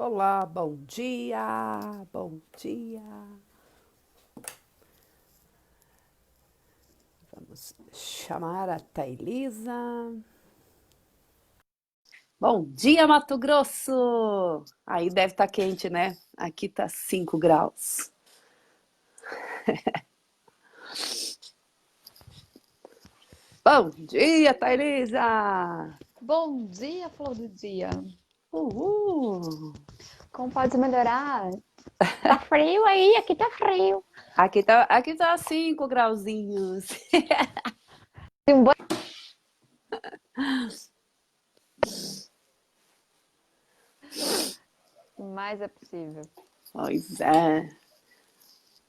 Olá, bom dia, bom dia. Vamos chamar a Thailisa. Bom dia, Mato Grosso! Aí deve estar quente, né? Aqui tá 5 graus. Bom dia, Thailisa! Bom dia, flor do dia. Uhul! Como pode melhorar? Tá frio aí? Aqui tá frio. Aqui tá 5 grauzinhos. Um banho mais é possível. Pois é.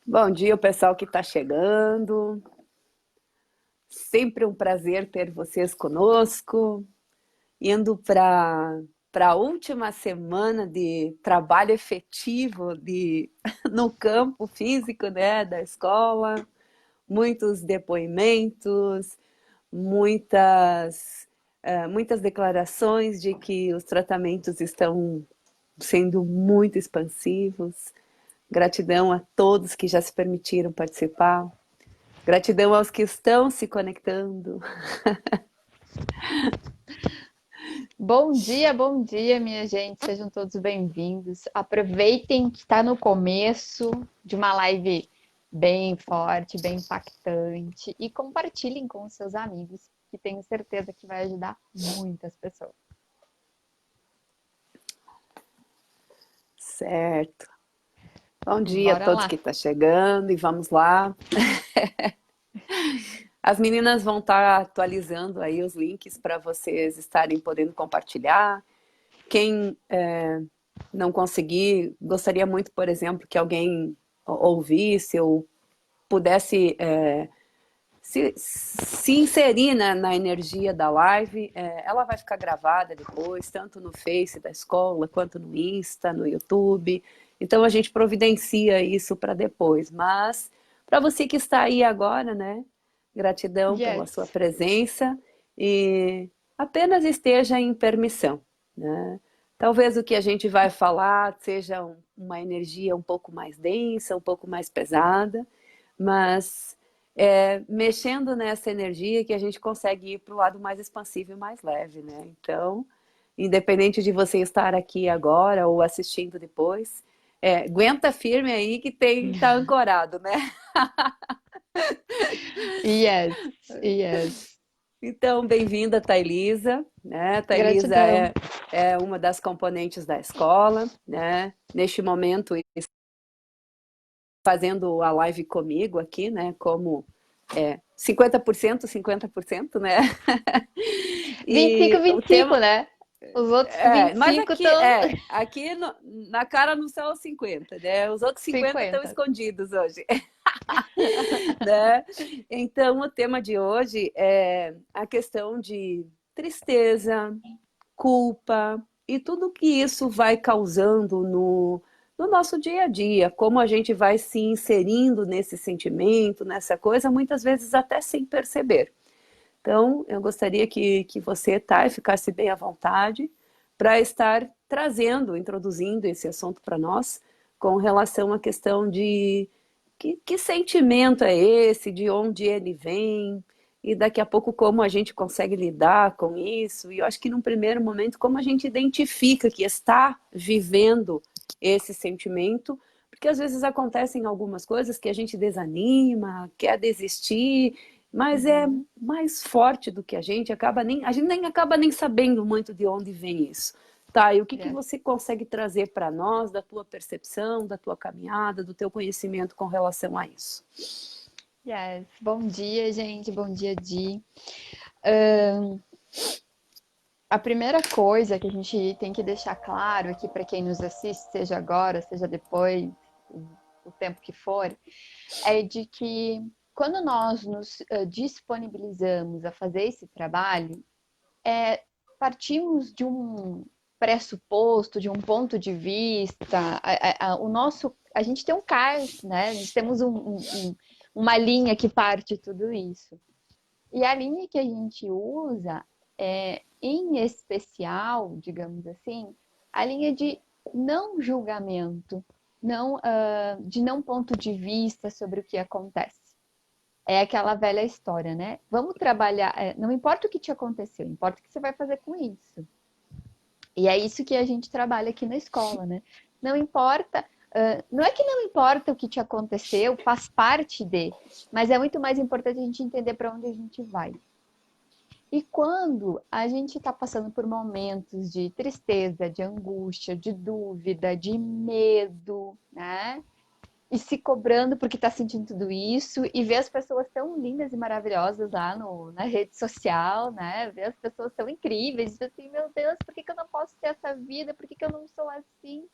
Bom dia, o pessoal que está chegando. Sempre um prazer ter vocês conosco. Indo para a última semana de trabalho efetivo no campo físico, né, da escola, muitos depoimentos, muitas declarações de que os tratamentos estão sendo muito expansivos. Gratidão a todos que já se permitiram participar. Gratidão aos que estão se conectando. Bom dia, minha gente. Sejam todos bem-vindos. Aproveitem que está no começo de uma live bem forte, bem impactante e compartilhem com os seus amigos, que tenho certeza que vai ajudar muitas pessoas. Certo. Bom dia a Bora todos lá. que estão chegando e vamos lá. As meninas vão estar atualizando aí os links para vocês estarem podendo compartilhar. Quem não conseguir, gostaria muito, por exemplo, que alguém ouvisse ou pudesse se inserir na energia da live. Ela vai ficar gravada depois, tanto no Face da escola, quanto no Insta, no YouTube. Então a gente providencia isso para depois. Mas para você que está aí agora, né? Gratidão pela sua Yes. presença e apenas esteja em permissão, né? Talvez o que a gente vai falar seja uma energia um pouco mais densa, um pouco mais pesada, mas mexendo nessa energia que a gente consegue ir para o lado mais expansivo e mais leve, né? Então, independente de você estar aqui agora ou assistindo depois, aguenta firme aí que tá ancorado, né? Yes, yes. Então, bem-vinda, Thailisa, né? Thailisa Gratidão. é uma das componentes da escola, né? Neste momento, fazendo a live comigo aqui, né? Como 50%, 50%, né? 25, E o 25, tema. né? Os outros 25 Mas aqui, estão na cara não são os 50, né? Os outros 50 estão 50. escondidos hoje, né? Então, o tema de hoje é a questão de tristeza, culpa e tudo que isso vai causando no nosso dia a dia, como a gente vai se inserindo nesse sentimento, nessa coisa, muitas vezes até sem perceber. Então, eu gostaria que você, Thay, ficasse bem à vontade para estar trazendo, introduzindo esse assunto para nós, com relação à questão de que sentimento é esse, de onde ele vem, e daqui a pouco como a gente consegue lidar com isso. E eu acho que num primeiro momento, como a gente identifica que está vivendo esse sentimento, porque às vezes acontecem algumas coisas que a gente desanima, quer desistir, mas é Uhum. mais forte do que a gente nem acaba nem sabendo muito de onde vem isso. Tá, e o que que Yes. você consegue trazer para nós da tua percepção, da tua caminhada, do teu conhecimento com relação a isso? Yes. Bom dia, gente. Bom dia, Di. A primeira coisa que a gente tem que deixar claro aqui para quem nos assiste, seja agora, seja depois, o tempo que for, é de que quando nós nos disponibilizamos a fazer esse trabalho, partimos de um pressuposto, de um ponto de vista, a gente tem um cais, né? Nós temos uma linha que parte tudo isso. E a linha que a gente usa é, em especial, digamos assim, a linha de não julgamento, não, de não ponto de vista sobre o que acontece. É aquela velha história, né? Vamos trabalhar, não importa o que te aconteceu, importa o que você vai fazer com isso. E é isso que a gente trabalha aqui na escola, né? Não importa, não é que não importa o que te aconteceu, faz parte de, mas é muito mais importante a gente entender para onde a gente vai. E quando a gente está passando por momentos de tristeza, de angústia, de dúvida, de medo, né? E se cobrando porque está sentindo tudo isso, e ver as pessoas tão lindas e maravilhosas lá na rede social, né? Ver as pessoas tão incríveis, e assim, meu Deus, por que eu não posso ter essa vida? Por que eu não sou assim?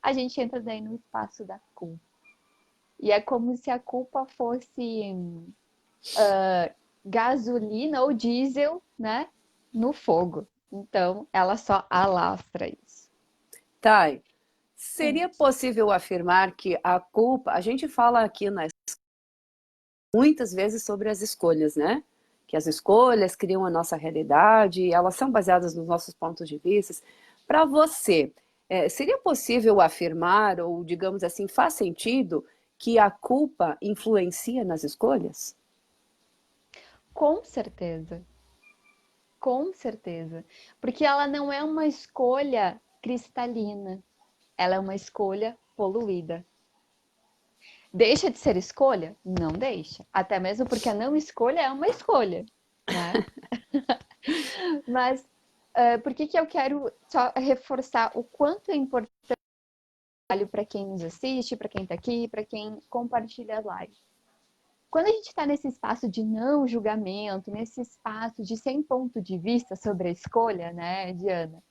A gente entra daí no espaço da culpa. E é como se a culpa fosse gasolina ou diesel, né? No fogo. Então, ela só alastra isso. Thay, seria Sim. possível afirmar que a culpa, a gente fala aqui muitas vezes sobre as escolhas, né? Que as escolhas criam a nossa realidade, elas são baseadas nos nossos pontos de vista. Para você, seria possível afirmar, ou digamos assim, faz sentido que a culpa influencia nas escolhas? Com certeza. Com certeza. Porque ela não é uma escolha cristalina. Ela é uma escolha poluída. Deixa de ser escolha? Não deixa. Até mesmo porque a não escolha é uma escolha, né? Mas por que eu quero só reforçar o quanto é importante para quem nos assiste, para quem está aqui, para quem compartilha as lives? Quando a gente está nesse espaço de não julgamento, nesse espaço de sem ponto de vista sobre a escolha, né, Diana?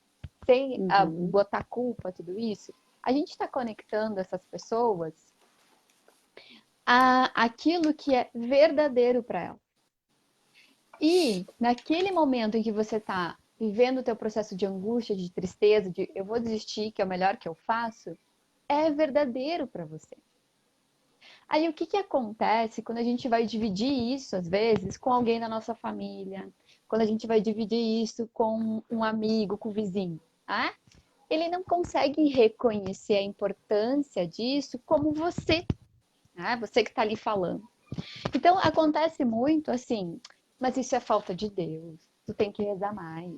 Sem Uhum. botar culpa, tudo isso, a gente está conectando essas pessoas a aquilo que é verdadeiro para elas. E naquele momento em que você está vivendo o teu processo de angústia, de tristeza, de eu vou desistir, que é o melhor que eu faço, é verdadeiro para você. Aí o que, que acontece quando a gente vai dividir isso, às vezes, com alguém da nossa família, quando a gente vai dividir isso com um amigo, com o vizinho? Ah? Ele não consegue reconhecer a importância disso como você, né? Você que está ali falando. Então acontece muito assim, mas isso é falta de Deus, tu tem que rezar mais.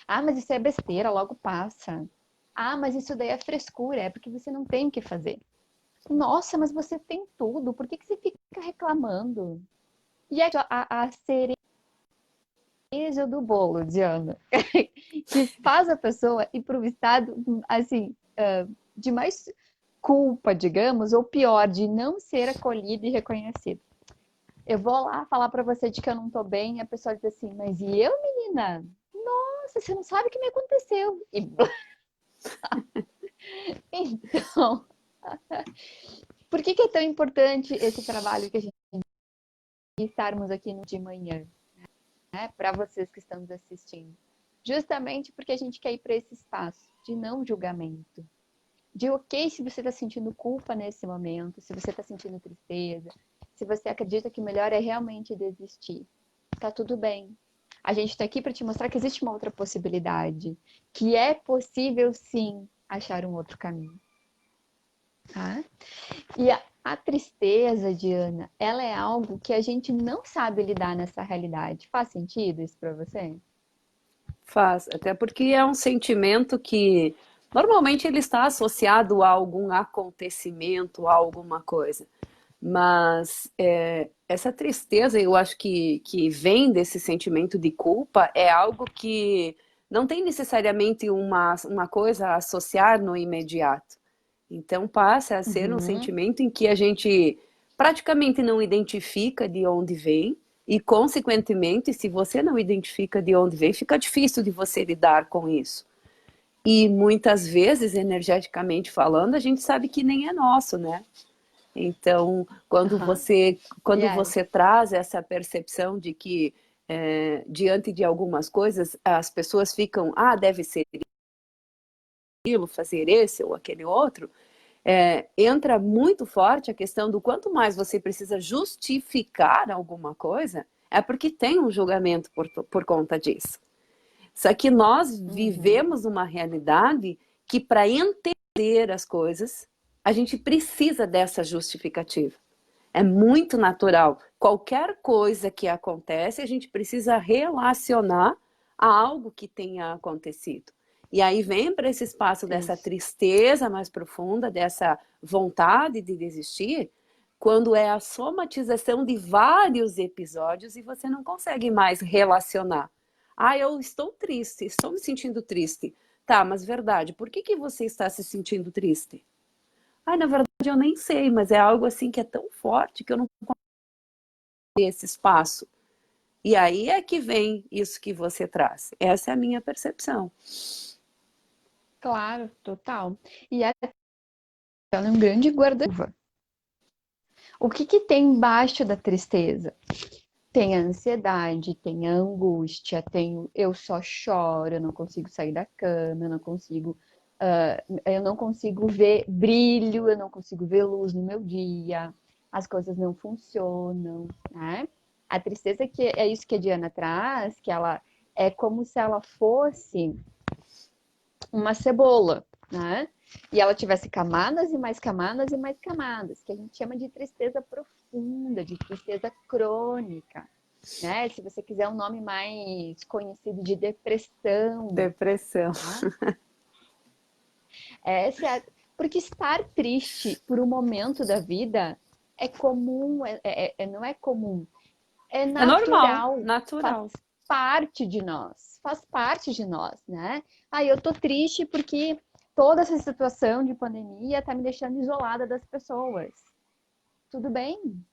Ah, mas isso é besteira, logo passa. Ah, mas isso daí é frescura, é porque você não tem o que fazer. Nossa, mas você tem tudo, por que, que você fica reclamando? E a cereja do bolo, Diana, que faz a pessoa ir para o estado, assim, de mais culpa, digamos, ou pior, de não ser acolhida e reconhecida. Eu vou lá falar para você de que eu não tô bem, e a pessoa diz assim, mas e eu, menina? Nossa, você não sabe o que me aconteceu. E então, por que é tão importante esse trabalho que a gente estarmos aqui no de manhã, né? Para vocês que estão nos assistindo. Justamente porque a gente quer ir para esse espaço de não julgamento. De ok se você está sentindo culpa nesse momento, se você está sentindo tristeza, se você acredita que o melhor é realmente desistir. Tá tudo bem. A gente está aqui para te mostrar que existe uma outra possibilidade, que é possível sim achar um outro caminho. Tá? E a tristeza, Diana, ela é algo que a gente não sabe lidar nessa realidade. Faz sentido isso para você? Faz, até porque é um sentimento que normalmente ele está associado a algum acontecimento, a alguma coisa. Mas essa tristeza, eu acho que vem desse sentimento de culpa, é algo que não tem necessariamente uma coisa a associar no imediato. Então passa a ser um Uhum. sentimento em que a gente praticamente não identifica de onde vem, e consequentemente, se você não identifica de onde vem, fica difícil de você lidar com isso. E muitas vezes, energeticamente falando, a gente sabe que nem é nosso, né? Então, Uhum. quando Yes. você traz essa percepção de que diante de algumas coisas as pessoas ficam, ah, deve ser aquilo, fazer esse ou aquele outro, entra muito forte a questão do quanto mais você precisa justificar alguma coisa, é porque tem um julgamento por conta disso. Só que nós Uhum. vivemos uma realidade que para entender as coisas, a gente precisa dessa justificativa. É muito natural. Qualquer coisa que acontece, a gente precisa relacionar a algo que tenha acontecido. E aí vem para esse espaço dessa Isso. tristeza mais profunda, dessa vontade de desistir, quando é a somatização de vários episódios e você não consegue mais relacionar. Ah, eu estou triste, estou me sentindo triste. Tá, mas verdade, por que você está se sentindo triste? Ah, na verdade eu nem sei, mas é algo assim que é tão forte que eu não consigo ter esse espaço. E aí é que vem isso que você traz. Essa é a minha percepção. Claro, total. E ela é um grande guarda-chuva. O que que tem embaixo da tristeza? Tem a ansiedade, tem a angústia, tem eu só choro, eu não consigo sair da cama, eu não consigo ver brilho, eu não consigo ver luz no meu dia, as coisas não funcionam, né? A tristeza que é isso que a Diana traz, que ela é como se ela fosse uma cebola, né? E ela tivesse camadas e mais camadas e mais camadas, que a gente chama de tristeza profunda, de tristeza crônica, né? Se você quiser um nome mais conhecido de depressão, Depressão. tá? Essa é a... Porque estar triste por um momento da vida é comum, não é comum, é É normal, natural, faz natural. parte de nós, faz parte de nós, né? Ah, eu tô triste porque toda essa situação de pandemia tá me deixando isolada das pessoas. Tudo bem,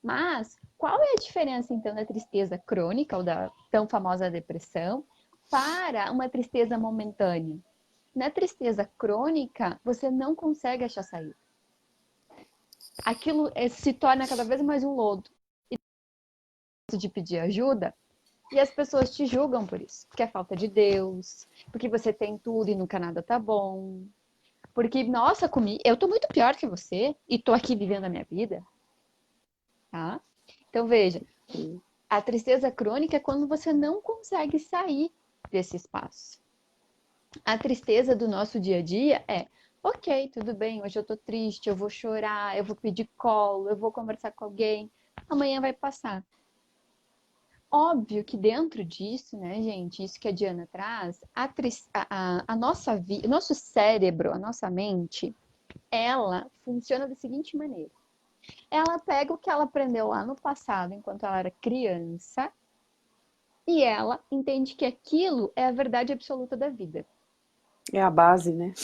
mas qual é a diferença então da tristeza crônica ou da tão famosa depressão para uma tristeza momentânea? Na tristeza crônica, você não consegue achar saída. Aquilo se torna cada vez mais um lodo. E de pedir ajuda, e as pessoas te julgam por isso, porque é falta de Deus, porque você tem tudo e nunca nada tá bom. Porque, nossa, eu tô muito pior que você e tô aqui vivendo a minha vida, tá? Então veja, a tristeza crônica é quando você não consegue sair desse espaço. A tristeza do nosso dia a dia é, ok, tudo bem, hoje eu tô triste, eu vou chorar, eu vou pedir colo, eu vou conversar com alguém, amanhã vai passar. Óbvio que dentro disso, né, gente, isso que a Diana traz, a nossa vida, o nosso cérebro, a nossa mente, ela funciona da seguinte maneira. Ela pega o que ela aprendeu lá no passado, enquanto ela era criança, e ela entende que aquilo é a verdade absoluta da vida. É a base, né?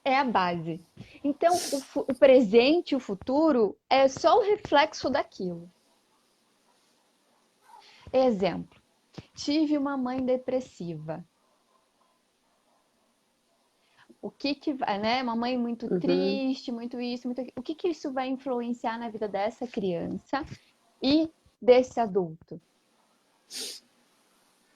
É a base. Então, o presente e o futuro é só o reflexo daquilo. Exemplo, tive uma mãe depressiva. O que que vai, né? Uma mãe muito Uhum. triste, muito isso, muito aquilo. O que que isso vai influenciar na vida dessa criança e desse adulto?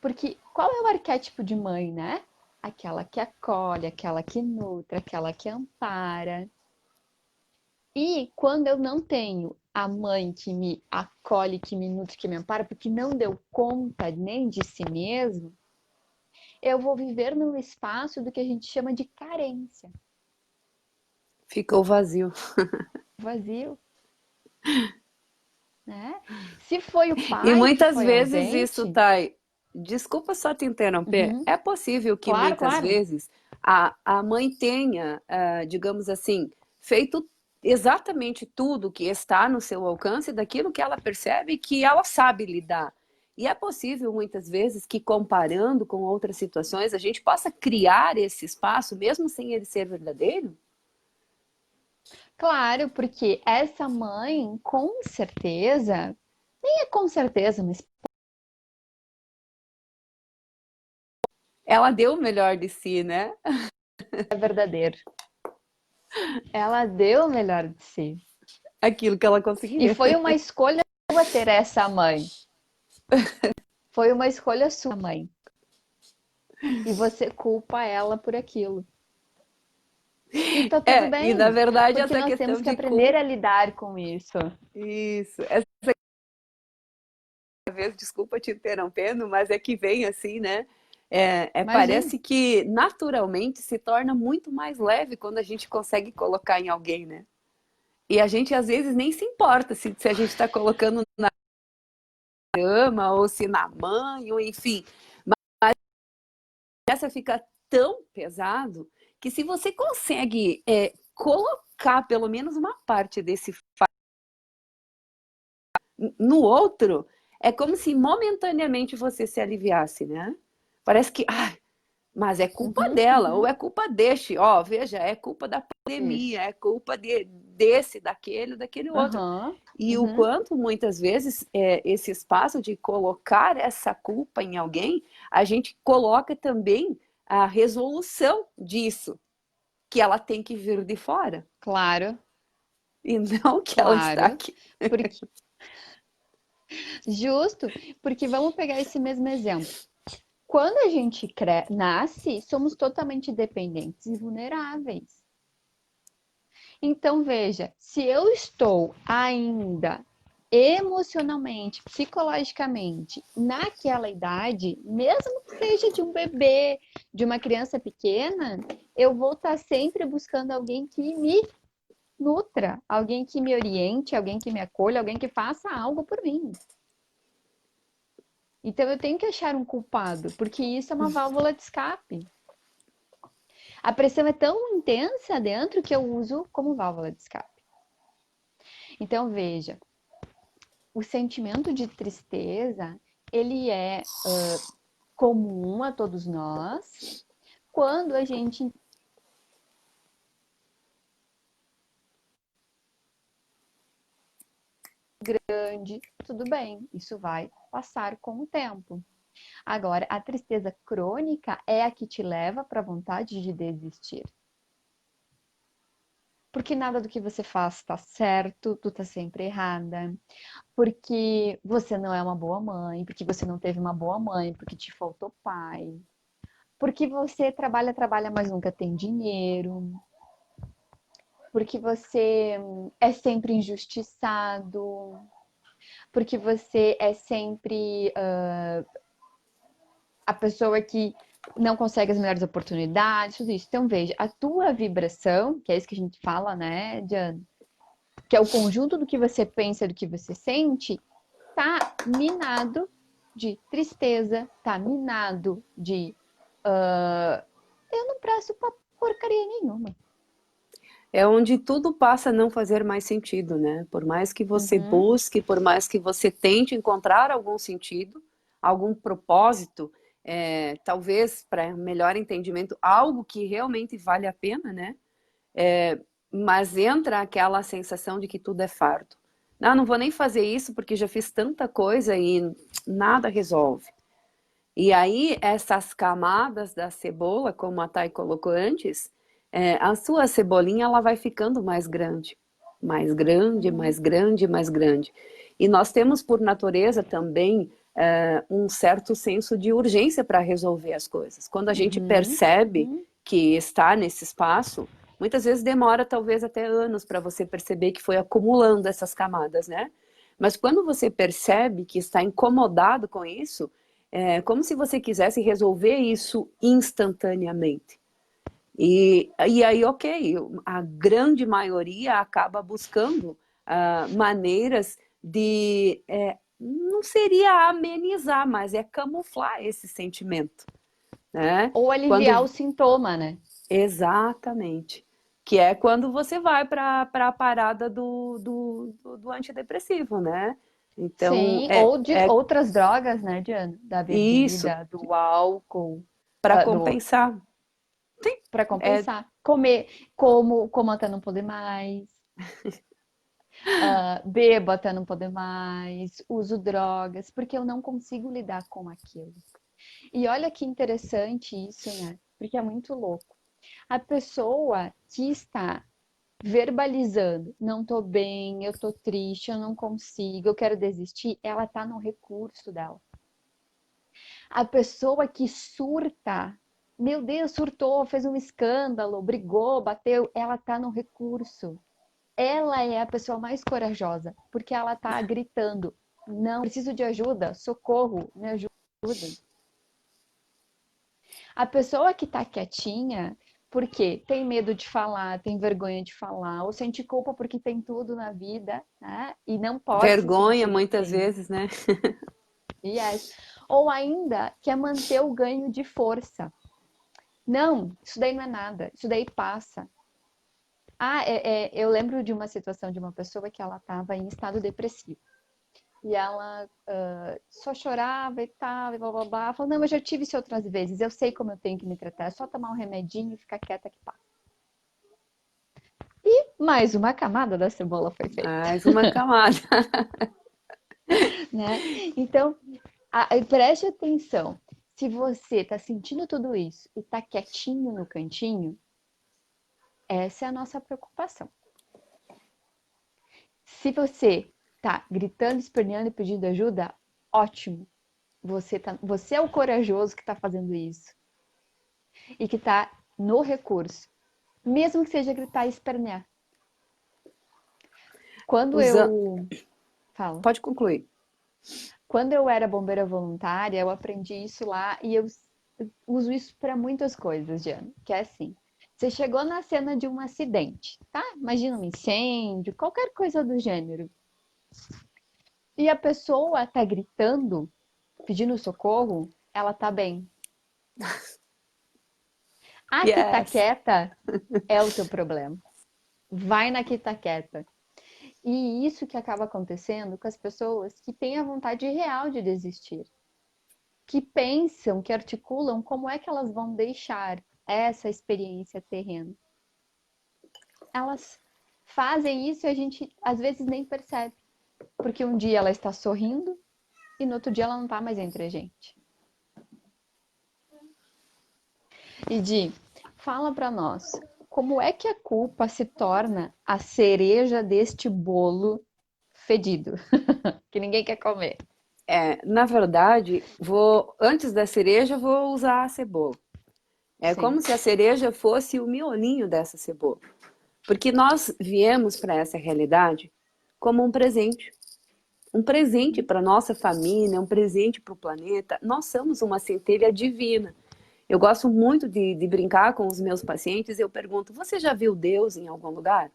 Porque qual é o arquétipo de mãe, né? Aquela que acolhe, aquela que nutre, aquela que ampara. E quando eu não tenho a mãe que me acolhe, que me nutre, que me ampara, porque não deu conta nem de si mesmo, eu vou viver num espaço do que a gente chama de carência, Ficou vazio. vazio, né? Se foi o E pai que muitas foi vezes isso, ausente, Thay, desculpa só te interromper, uhum, é possível que claro, muitas claro. vezes a mãe tenha, digamos assim, feito exatamente tudo que está no seu alcance daquilo que ela percebe que ela sabe lidar. E é possível muitas vezes que comparando com outras situações a gente possa criar esse espaço mesmo sem ele ser verdadeiro? Claro, porque essa mãe, com certeza, nem é com certeza, mas Ela deu o melhor de si, né? é verdadeiro. Ela deu o melhor de si. Aquilo que ela E conseguia. foi uma escolha sua ter essa mãe. Foi uma escolha sua, mãe. E você culpa ela por aquilo. E tá tudo E na bem, verdade porque essa nós questão temos que de aprender culpa, a lidar com isso. isso, essa vez, desculpa te interrompendo, mas é que vem assim, né? Imagina. Parece que naturalmente se torna muito mais leve quando a gente consegue colocar em alguém, né? E a gente às vezes nem se importa se a gente está colocando na cama ou se na mãe, ou enfim. Mas essa fica tão pesado que se você consegue colocar pelo menos uma parte desse no outro, é como se momentaneamente você se aliviasse, né? Parece que, mas é culpa Uhum, dela, ou uhum. é culpa deste, ó, veja, é culpa da Isso. pandemia, é culpa desse, daquele outro. Aham. E o Uhum. quanto muitas vezes esse espaço de colocar essa culpa em alguém, a gente coloca também a resolução disso, que ela tem que vir de fora, Claro, e não que ela está claro. aqui. Porque, justo, porque vamos pegar esse mesmo exemplo. Quando a gente nasce, somos totalmente dependentes e vulneráveis. Então, veja, se eu estou ainda emocionalmente, psicologicamente, naquela idade, mesmo que seja de um bebê, de uma criança pequena, eu vou estar sempre buscando alguém que me nutra, alguém que me oriente, alguém que me acolha, alguém que faça algo por mim. Então eu tenho que achar um culpado, porque isso é uma válvula de escape. A pressão é tão intensa dentro que eu uso como válvula de escape. Então veja, o sentimento de tristeza, ele é comum a todos nós quando a gente grande, tudo bem, isso vai passar com o tempo. Agora, a tristeza crônica é a que te leva para a vontade de desistir. Porque nada do que você faz está certo, tu tá sempre errada. Porque você não é uma boa mãe, porque você não teve uma boa mãe, porque te faltou pai. Porque você trabalha, trabalha, mas nunca tem dinheiro. Porque você é sempre injustiçado. Porque você é sempre a pessoa que não consegue as melhores oportunidades, tudo isso. Então, veja, a tua vibração, que é isso que a gente fala, né, Diana? Que é o conjunto do que você pensa, do que você sente, tá minado de tristeza, tá minado de eu não presto pra porcaria nenhuma. É onde tudo passa a não fazer mais sentido, né? Por mais que você Uhum, busque, por mais que você tente encontrar algum sentido, algum propósito, talvez para melhor entendimento, algo que realmente vale a pena, né? Mas entra aquela sensação de que tudo é fardo. Não vou nem fazer isso porque já fiz tanta coisa e nada resolve. E aí, essas camadas da cebola, como a Thay colocou antes, a sua cebolinha ela vai ficando mais grande, mais grande, uhum, mais grande, mais grande. E nós temos, por natureza, também um certo senso de urgência para resolver as coisas. Quando a gente uhum, percebe uhum. que está nesse espaço, muitas vezes demora talvez até anos para você perceber que foi acumulando essas camadas, né? Mas quando você percebe que está incomodado com isso, é como se você quisesse resolver isso instantaneamente. E aí, ok, a grande maioria acaba buscando maneiras de, não seria amenizar, mas é camuflar esse sentimento, né? Ou aliviar o Quando, sintoma, né? exatamente, que é quando você vai para a parada do antidepressivo, né? Então, Sim, ou de outras drogas, né, Diana? Da isso, bebida, do álcool, para do compensar. Sim, para é, compensar. Comer, como até não poder mais, bebo até não poder mais, uso drogas, porque eu não consigo lidar com aquilo. E olha que interessante isso, né? Porque é muito louco. A pessoa que está verbalizando, não tô bem, eu tô triste, eu não consigo, eu quero desistir, ela tá no recurso dela. A pessoa que surta, meu Deus, surtou, fez um escândalo, brigou, bateu, ela tá no recurso. Ela é a pessoa mais corajosa, porque ela tá gritando: não, preciso de ajuda, socorro, me ajudem. A pessoa que tá quietinha, porque tem medo de falar, tem vergonha de falar, ou sente culpa porque tem tudo na vida, né? E não pode se Vergonha, sentir muitas tem. vezes, né? Yes. Ou ainda quer manter o ganho de força. Não, isso daí não é nada, isso daí passa. Eu lembro de uma situação de uma pessoa que ela estava em estado depressivo. E ela só chorava e tal, e blá blá blá. Falou, não, eu já tive isso outras vezes, eu sei como eu tenho que me tratar, é só tomar um remedinho e ficar quieta que passa. E mais uma camada da cebola foi feita, Mais uma camada. né? Então, preste atenção. Se você está sentindo tudo isso e está quietinho no cantinho, essa é a nossa preocupação. Se você tá gritando, esperneando e pedindo ajuda, ótimo. Você é o corajoso que está fazendo isso e que está no recurso, mesmo que seja gritar e espernear. Quando Usa... eu falo, Pode concluir. quando eu era bombeira voluntária, eu aprendi isso lá e eu uso isso para muitas coisas, Diana, que é assim. Você chegou na cena de um acidente, tá? Imagina um incêndio, qualquer coisa do gênero. E a pessoa tá gritando, pedindo socorro, ela tá bem. A que tá Yes. quieta é o teu problema. Vai na que tá quieta. E isso que acaba acontecendo com as pessoas que têm a vontade real de desistir, que pensam, que articulam como é que elas vão deixar essa experiência terrena. Elas fazem isso e a gente às vezes nem percebe, porque um dia ela está sorrindo e no outro dia ela não está mais entre a gente. E Di, fala para nós, como é que a culpa se torna a cereja deste bolo fedido, que ninguém quer comer? Na verdade, antes da cereja, vou usar a cebola. É como Sim. se a cereja fosse o miolinho dessa cebola. Porque nós viemos para essa realidade como um presente. Um presente para nossa família, um presente para o planeta. Nós somos uma centelha divina. Eu gosto muito de brincar com os meus pacientes e eu pergunto: você já viu Deus em algum lugar?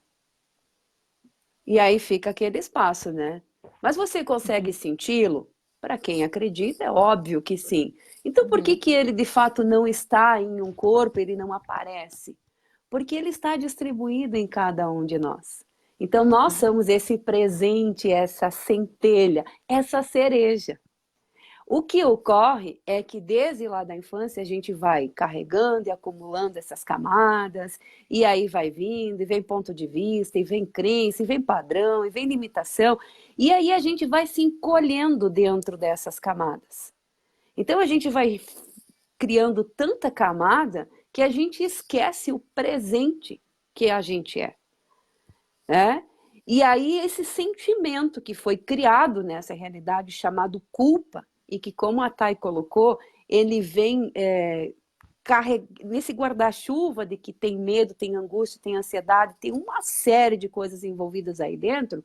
E aí fica aquele espaço, né? Mas você consegue Uhum, senti-lo? Para quem acredita, é óbvio que sim. Então, por que uhum, que ele de fato não está em um corpo, ele não aparece? Porque ele está distribuído em cada um de nós. Então, nós uhum. somos esse presente, essa centelha, essa cereja. O que ocorre é que desde lá da infância a gente vai carregando e acumulando essas camadas, e aí vai vindo, e vem ponto de vista, e vem crença, e vem padrão, e vem limitação, e aí a gente vai se encolhendo dentro dessas camadas. Então a gente vai criando tanta camada que a gente esquece o presente que a gente é, né? E aí esse sentimento que foi criado nessa realidade chamado culpa, e que como a Thay colocou, ele vem nesse guarda-chuva de que tem medo, tem angústia, tem ansiedade, tem uma série de coisas envolvidas aí dentro,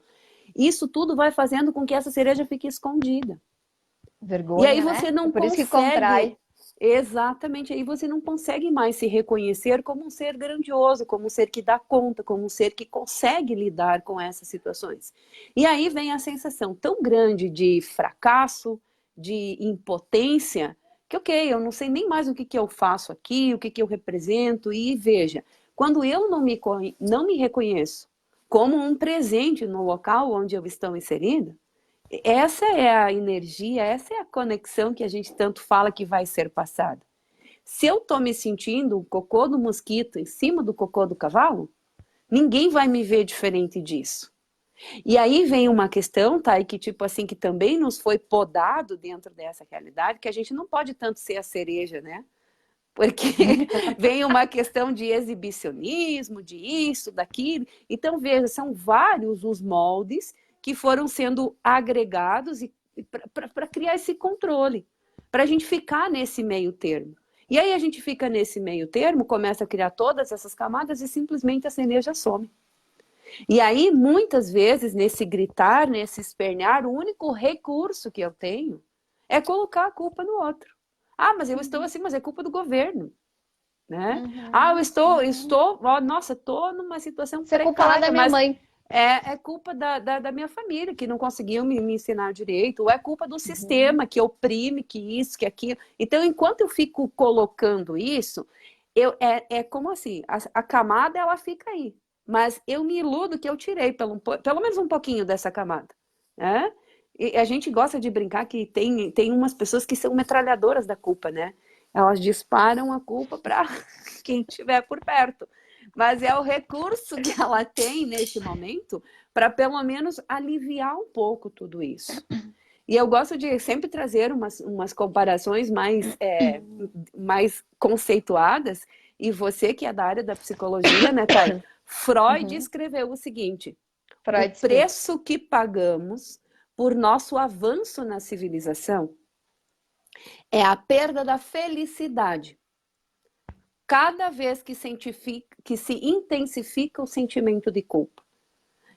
isso tudo vai fazendo com que essa cereja fique escondida. E aí Vergonha, você né? É não por isso que consegue, contrai. exatamente, aí você não consegue mais se reconhecer como um ser grandioso, como um ser que dá conta, como um ser que consegue lidar com essas situações. E aí vem a sensação tão grande de fracasso, de impotência, que ok, eu não sei nem mais o que que eu faço aqui, o que que eu represento, e veja, quando eu não me reconheço como um presente no local onde eu estou inserida, essa é a energia, essa é a conexão que a gente tanto fala que vai ser passada. Se eu estou me sentindo o cocô do mosquito em cima do cocô do cavalo, ninguém vai me ver diferente disso. E aí vem uma questão, tá? E que tipo assim, que também nos foi podado dentro dessa realidade, que a gente não pode tanto ser a cereja, né? Porque vem uma questão de exibicionismo, de isso, daquilo. Então, veja, são vários os moldes que foram sendo agregados para criar esse controle, para a gente ficar nesse meio termo. E aí a gente fica nesse meio termo, começa a criar todas essas camadas e simplesmente a cereja some. E aí, muitas vezes, nesse gritar, nesse espernear, o único recurso que eu tenho é colocar a culpa no outro. Ah, mas eu estou assim, mas é culpa do governo, né? Ah, eu Uhum, uhum. estou, ó, nossa, estou numa situação Isso é culpa lá da precária, minha mas mãe. é culpa da minha família, que não conseguiu me ensinar direito, ou é culpa do Uhum, sistema que oprime, que isso, que aquilo. Então, enquanto eu fico colocando isso, é como assim, a camada ela fica aí, mas eu me iludo que eu tirei pelo menos um pouquinho dessa camada, né? E a gente gosta de brincar que tem umas pessoas que são metralhadoras da culpa, né? Elas disparam a culpa para quem estiver por perto. Mas é o recurso que ela tem neste momento para pelo menos aliviar um pouco tudo isso. E eu gosto de sempre trazer umas comparações mais conceituadas. E você que é da área da psicologia, né, Thay? Freud uhum. escreveu o seguinte: o Freud explica. preço que pagamos por nosso avanço na civilização é a perda da felicidade cada vez que se intensifica o sentimento de culpa.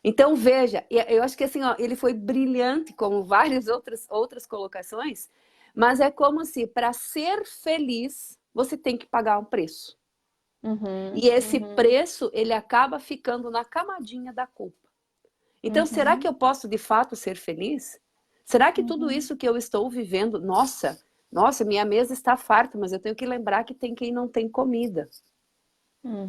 Então, veja, eu acho que assim, ó, ele foi brilhante, como várias outras colocações, mas é como se para ser feliz você tem que pagar um preço. Uhum, E esse uhum, preço, ele acaba ficando na camadinha da culpa. Então, será que uhum, eu posso de fato ser feliz? Será que tudo uhum, isso que eu estou vivendo, nossa, minha mesa está farta, mas eu tenho que lembrar que tem quem não tem comida.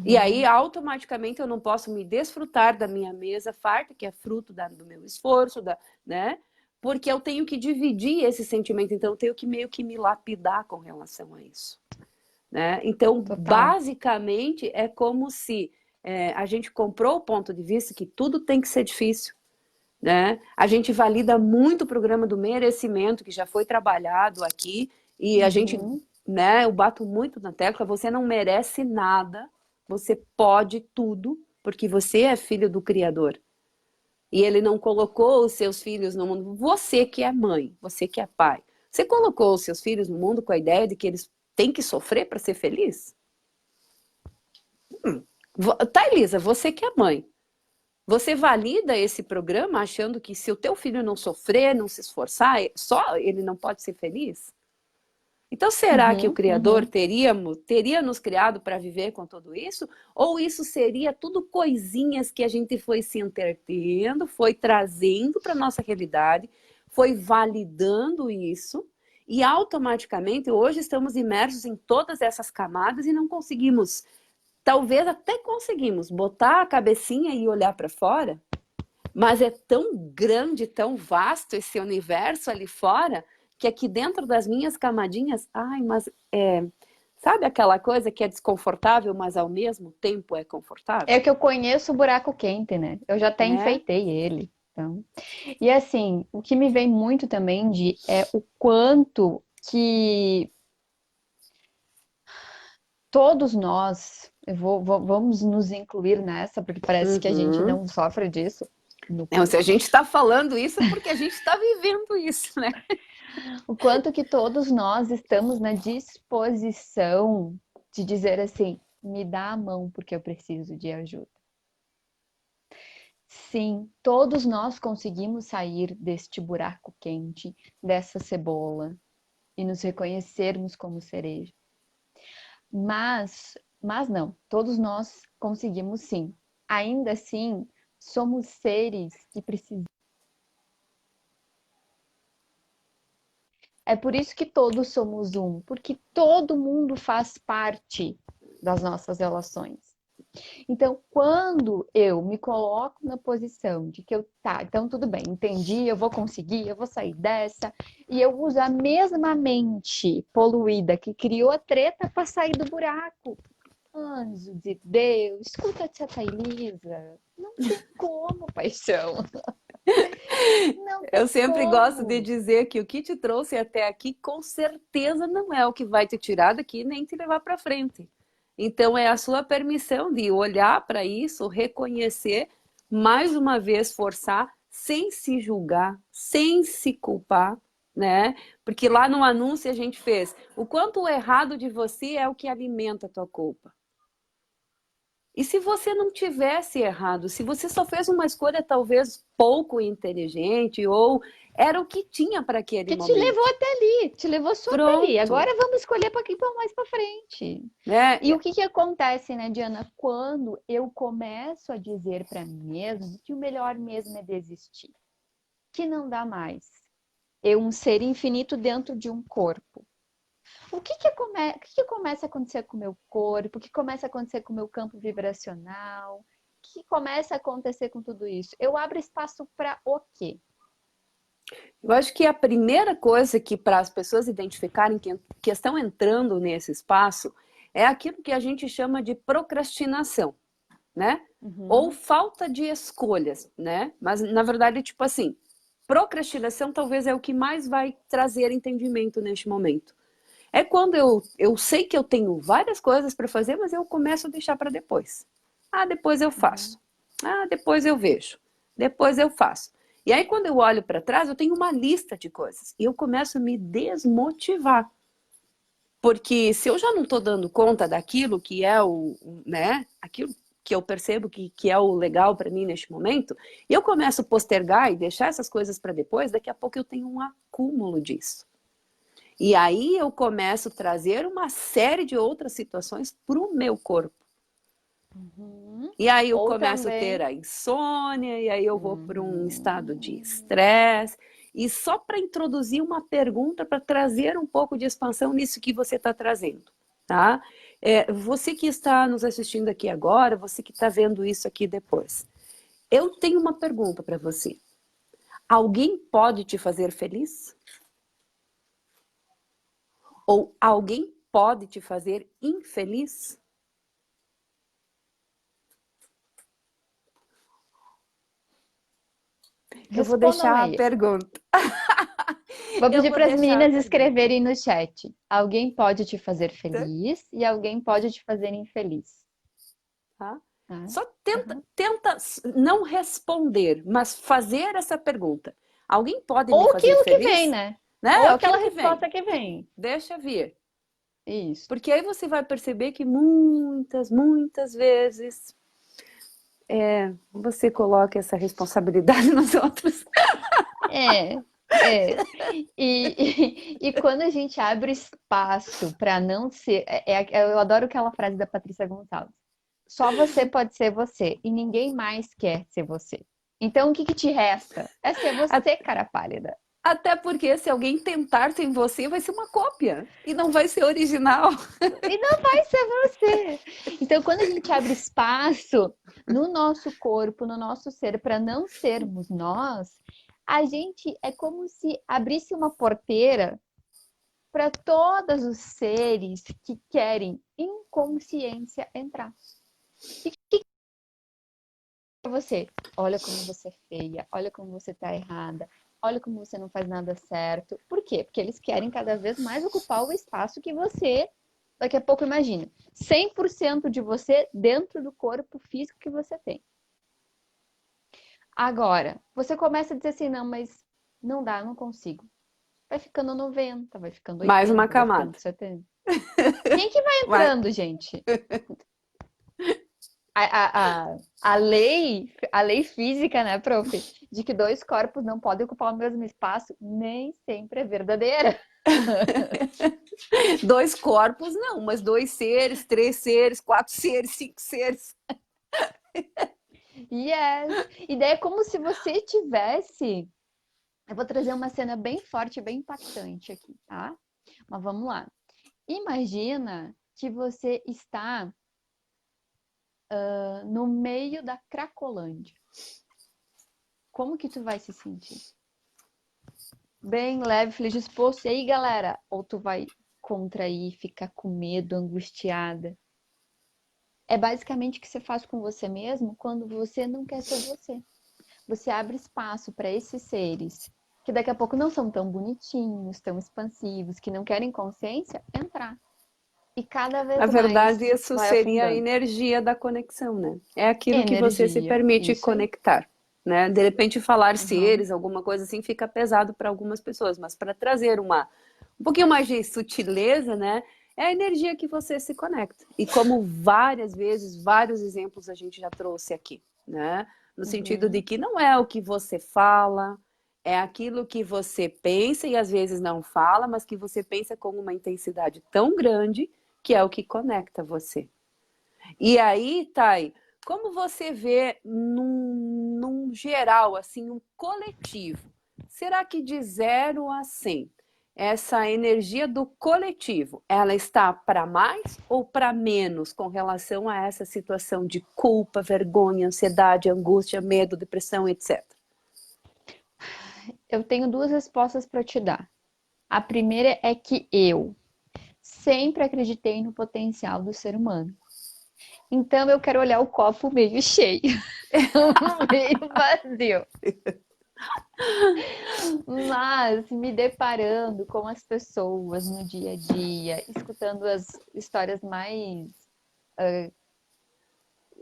E aí, uhum. automaticamente, eu não posso me desfrutar da minha mesa farta, que é fruto do meu esforço, né? Porque eu tenho que dividir esse sentimento, então eu tenho que meio que me lapidar com relação a isso, né? Então, Total. basicamente, é como se a gente comprou o ponto de vista que tudo tem que ser difícil, né? A gente valida muito o programa do merecimento, que já foi trabalhado aqui, e a gente, Uhum, né, eu bato muito na tecla, você não merece nada, você pode tudo, porque você é filho do Criador. E ele não colocou os seus filhos no mundo, você que é mãe, você que é pai. Você colocou os seus filhos no mundo com a ideia de que eles têm que sofrer para ser feliz? Tá, Elisa, você que é mãe. Você valida esse programa achando que se o teu filho não sofrer, não se esforçar, só ele não pode ser feliz? Então, será que o uhum, Criador uhum. teria nos criado para viver com tudo isso? Ou isso seria tudo coisinhas que a gente foi se entretendo, foi trazendo para a nossa realidade, foi validando isso, e automaticamente hoje estamos imersos em todas essas camadas e não conseguimos, talvez até conseguimos botar a cabecinha e olhar para fora, mas é tão grande, tão vasto esse universo ali fora, que aqui dentro das minhas camadinhas, ai, mas sabe aquela coisa que é desconfortável, mas ao mesmo tempo é É confortável? que eu conheço o buraco quente, né? Eu já até Né? enfeitei ele. Então. E assim, o que me vem muito também de é o quanto que todos nós, vamos nos incluir nessa, porque parece que a gente Uhum. não sofre disso. No- Não, se a gente está falando isso é porque a gente está vivendo isso, né? O quanto que todos nós estamos na disposição de dizer assim, me dá a mão porque eu preciso de ajuda. Sim, todos nós conseguimos sair deste buraco quente, dessa cebola e nos reconhecermos como cereja. Mas não, todos nós conseguimos sim. Ainda assim, somos seres que precisam. É por isso que todos somos um, porque todo mundo faz parte das nossas relações. Então, quando eu me coloco na posição de que então tudo bem, entendi, eu vou conseguir, eu vou sair dessa, e eu uso a mesma mente poluída que criou a treta para sair do buraco. Anjo de Deus, escuta a tia Thailisa. Não tem como, paixão. Não Eu tem sempre gosto de como. dizer que o que te trouxe até aqui, com certeza não é o que vai te tirar daqui nem te levar para frente. Então, é a sua permissão de olhar para isso, reconhecer, mais uma vez forçar, sem se julgar, sem se culpar, né? Porque lá no anúncio a gente fez o quanto o errado de você é o que alimenta a tua culpa. E se você não tivesse errado, se você só fez uma escolha talvez pouco inteligente ou era o que tinha para aquele Que te levou momento. até ali, te levou só até ali. Pronto, Agora vamos escolher para quem for mais para frente. né? E o que que acontece, né, Diana, quando eu começo a dizer para mim mesmo que o melhor mesmo é desistir, que não dá mais. Eu, um ser infinito dentro de um corpo. O que que começa a acontecer com o meu corpo? O que começa a acontecer com o meu campo vibracional? O que começa a acontecer com tudo isso? Eu abro espaço para o quê? Eu acho que a primeira coisa que para as pessoas identificarem que estão entrando nesse espaço é aquilo que a gente chama de procrastinação, né? Ou Uhum, falta de escolhas, né? Mas na verdade, tipo assim, procrastinação talvez é o que mais vai trazer entendimento neste momento. É quando eu sei que eu tenho várias coisas para fazer, mas eu começo a deixar para depois. Ah, depois eu uhum. faço. Ah, depois eu vejo. Depois eu faço. E aí, quando eu olho para trás, eu tenho uma lista de coisas. E eu começo a me desmotivar. Porque se eu já não estou dando conta daquilo que é né, aquilo que eu percebo que é o legal para mim neste momento, e eu começo a postergar e deixar essas coisas para depois, daqui a pouco eu tenho um acúmulo disso. E aí eu começo a trazer uma série de outras situações para o meu corpo. Uhum. E aí eu Ou começo a ter também. a insônia, e aí eu vou para um estado de Uhum. estresse. E só para introduzir uma pergunta, para trazer um pouco de expansão nisso que você está trazendo, tá? Você que está nos assistindo aqui agora, você que está vendo isso aqui depois. Eu tenho uma pergunta para você. Alguém pode te fazer feliz? Ou alguém pode te fazer infeliz? Eu vou Respondam deixar a aí. pergunta. Vou Eu pedir vou para as deixar a meninas pergunta. escreverem no chat. Alguém pode te fazer feliz e alguém pode te fazer infeliz. Tá? Tá? Só tenta, Uhum. tenta não responder, mas fazer essa pergunta. Alguém pode me Ou fazer aquilo que vem, feliz? né? Né? Ou aquela Aquilo que vem. resposta que vem. Deixa vir. Isso. Porque aí você vai perceber que muitas vezes você coloca essa responsabilidade nos outros. É, é. E quando a gente abre espaço para não ser. Eu adoro aquela frase da Patrícia Gonçalves. Só você pode ser você e ninguém mais quer ser você. Então, o que que te resta? É ser você, cara pálida. Até porque se alguém tentar ser você, vai ser uma cópia e não vai ser original. E não vai ser você. Então, quando a gente abre espaço no nosso corpo, no nosso ser, para não sermos nós, a gente é como se abrisse uma porteira para todos os seres que querem inconsciência entrar. E que é você? Olha como você é feia, olha como você está errada, olha como você não faz nada certo. Por quê? Porque eles querem cada vez mais ocupar o espaço que você, daqui a pouco, imagina, 100% de você dentro do corpo físico que você tem. Agora, você começa a dizer assim, não, mas não dá, não consigo. Vai ficando 90, vai ficando Mais uma 80, vai ficando camada. 70. Quem que vai Vai. entrando, gente? A lei física, né, prof, de que dois corpos não podem ocupar o mesmo espaço, nem sempre é verdadeira. Dois corpos, não, mas dois seres, três seres, quatro seres, cinco seres. Yes. E daí é como se você tivesse. Eu vou trazer uma cena bem forte, bem impactante aqui, tá? Mas vamos lá. Imagina que você está no meio da Cracolândia. Como que tu vai se sentir? Bem leve, feliz, disposto. E aí, galera? Ou tu vai contrair, ficar com medo, angustiada? É basicamente o que você faz com você mesmo quando você não quer ser você. Você abre espaço para esses seres que daqui a pouco não são tão bonitinhos, tão expansivos, que não querem consciência, entrar. E cada Na vez verdade, mais isso vai seria a afundando. energia da conexão, né? É aquilo que você se Energia, permite isso aí. conectar, né? De repente, falar Uhum. seres, alguma coisa assim, fica pesado para algumas pessoas, mas para trazer um pouquinho mais de sutileza, né? é a energia que você se conecta. E como várias vezes, vários exemplos a gente já trouxe aqui, né? No sentido de Uhum. que não é o que você fala, é aquilo que você pensa e às vezes não fala, mas que você pensa com uma intensidade tão grande que é o que conecta você. E aí, Thay, como você vê num geral, assim, um coletivo? Será que de 0 a 100, essa energia do coletivo, ela está para mais ou para menos com relação a essa situação de culpa, vergonha, ansiedade, angústia, medo, depressão, etc? Eu tenho duas respostas para te dar. A primeira é que eu sempre acreditei no potencial do ser humano. Então eu quero olhar o copo meio cheio, meio vazio. Mas me deparando com as pessoas no dia a dia, escutando as histórias mais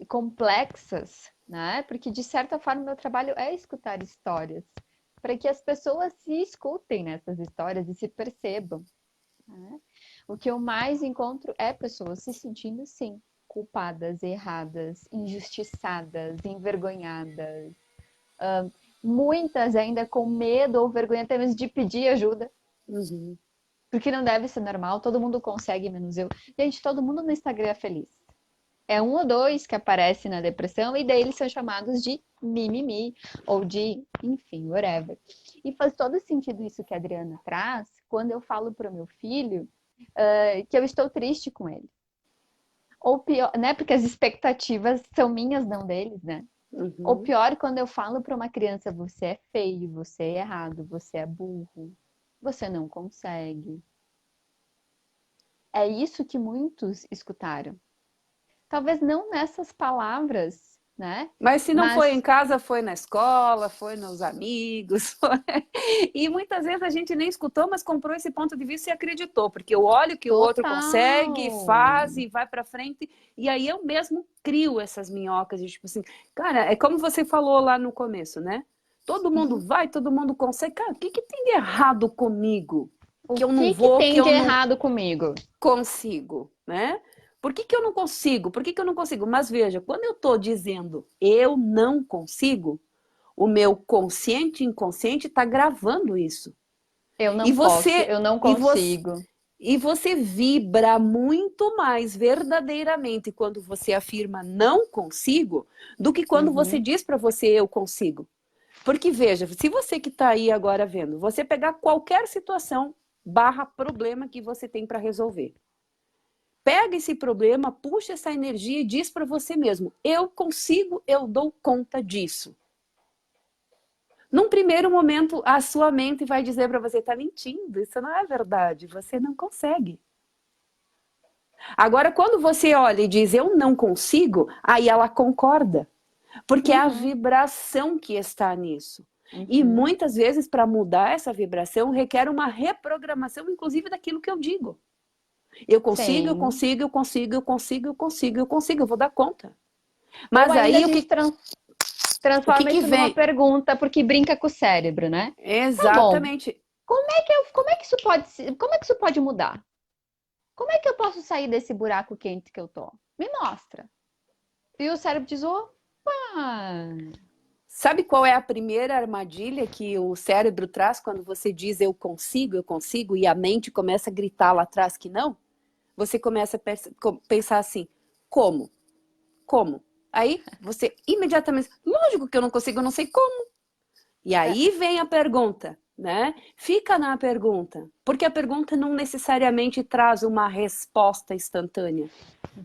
complexas, né? Porque de certa forma meu trabalho é escutar histórias, para que as pessoas se escutem nessas histórias e se percebam, né? O que eu mais encontro é pessoas se sentindo, sim, culpadas, erradas, injustiçadas, envergonhadas. Muitas ainda com medo ou vergonha até mesmo de pedir ajuda, Uhum. porque não deve ser normal, todo mundo consegue, menos eu. Gente, todo mundo no Instagram é feliz. É um ou dois que aparece na depressão e daí eles são chamados de mimimi ou de, enfim, whatever. E faz todo sentido isso que a Adriana traz quando eu falo para o meu filho que eu estou triste com ele. Ou pior, né? Porque as expectativas são minhas, não deles, né? Ou Uhum. pior, quando eu falo para uma criança, você é feio, você é errado, você é burro, você não consegue. É isso que muitos escutaram. Talvez não nessas palavras, né? Mas se não foi em Mas casa, foi na escola, foi nos amigos. E muitas vezes a gente nem escutou, mas comprou esse ponto de vista e acreditou, porque eu olho que o outro consegue, faz total. e vai para frente, e aí eu mesmo crio essas minhocas de tipo assim, cara, é como você falou lá no começo, né? Todo mundo Uhum. vai, todo mundo consegue. Cara, o que que tem de errado comigo? O Que eu não que vou, que tem eu de não errado comigo? consigo, né? Por que que eu não consigo? Por que que eu não consigo? Mas veja, quando eu estou dizendo eu não consigo, o meu consciente e inconsciente está gravando isso. Eu E não posso, você, eu não e você, consigo. e você vibra muito mais verdadeiramente quando você afirma não consigo do que quando você Uhum. diz para você eu consigo. Porque veja, se você que está aí agora vendo, você pegar qualquer situação barra problema que você tem para resolver. Pega esse problema, puxa essa energia e diz para você mesmo: eu consigo, eu dou conta disso. Num primeiro momento, a sua mente vai dizer para você: está mentindo, isso não é verdade, você não consegue. Agora, quando você olha e diz eu não consigo, aí ela concorda, porque é a Uhum. vibração que está nisso. E Uhum. muitas vezes, para mudar essa vibração, requer uma reprogramação, inclusive daquilo que eu digo. Eu consigo, eu Sim. consigo, eu consigo, eu consigo, eu consigo, eu consigo, eu vou dar conta. Ou Mas ainda a aí gente o que transforma que isso numa vem? pergunta porque brinca com o cérebro, né? Tá bom. Exatamente. Como é que isso pode, como é que isso pode mudar? Como é que eu posso sair desse buraco quente que eu tô? Me mostra. E o cérebro diz, opa, Sabe qual é a primeira armadilha que o cérebro traz quando você diz eu consigo, e a mente começa a gritar lá atrás que não? Você começa a pensar assim: como? Como? Aí você imediatamente, lógico que eu não consigo, eu não sei como. E aí vem a pergunta, né? Fica na pergunta, porque a pergunta não necessariamente traz uma resposta instantânea,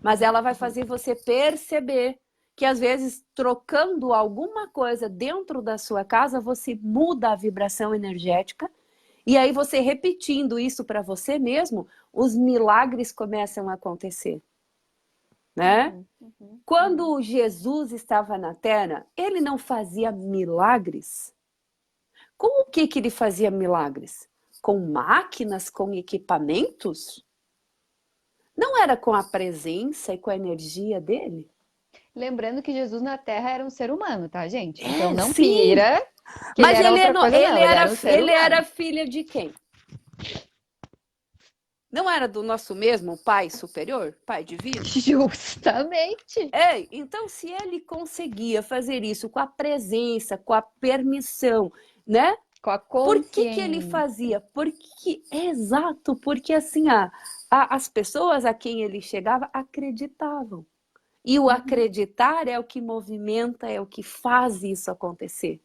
mas ela vai fazer você perceber que às vezes trocando alguma coisa dentro da sua casa, você muda a vibração energética. E aí você repetindo isso para você mesmo, os milagres começam a acontecer, né? uhum, uhum, uhum. Quando Jesus estava na Terra, ele não fazia milagres. Com o que que ele fazia milagres? Com máquinas, com equipamentos? Não era com a presença e com a energia dele? Lembrando que Jesus na Terra era um ser humano, tá, gente? Então É, não sim. pira que ele Mas era ele, outra coisa, não. Ele era um ser ele era humano. filho de quem? Não era do nosso mesmo Pai superior, Pai divino? Justamente. É, então se ele conseguia fazer isso com a presença, com a permissão, né? Com a Por que ele consciência. fazia? Porque, exato, porque assim, as pessoas a quem ele chegava acreditavam. E o Uhum, acreditar é o que movimenta, é o que faz isso acontecer.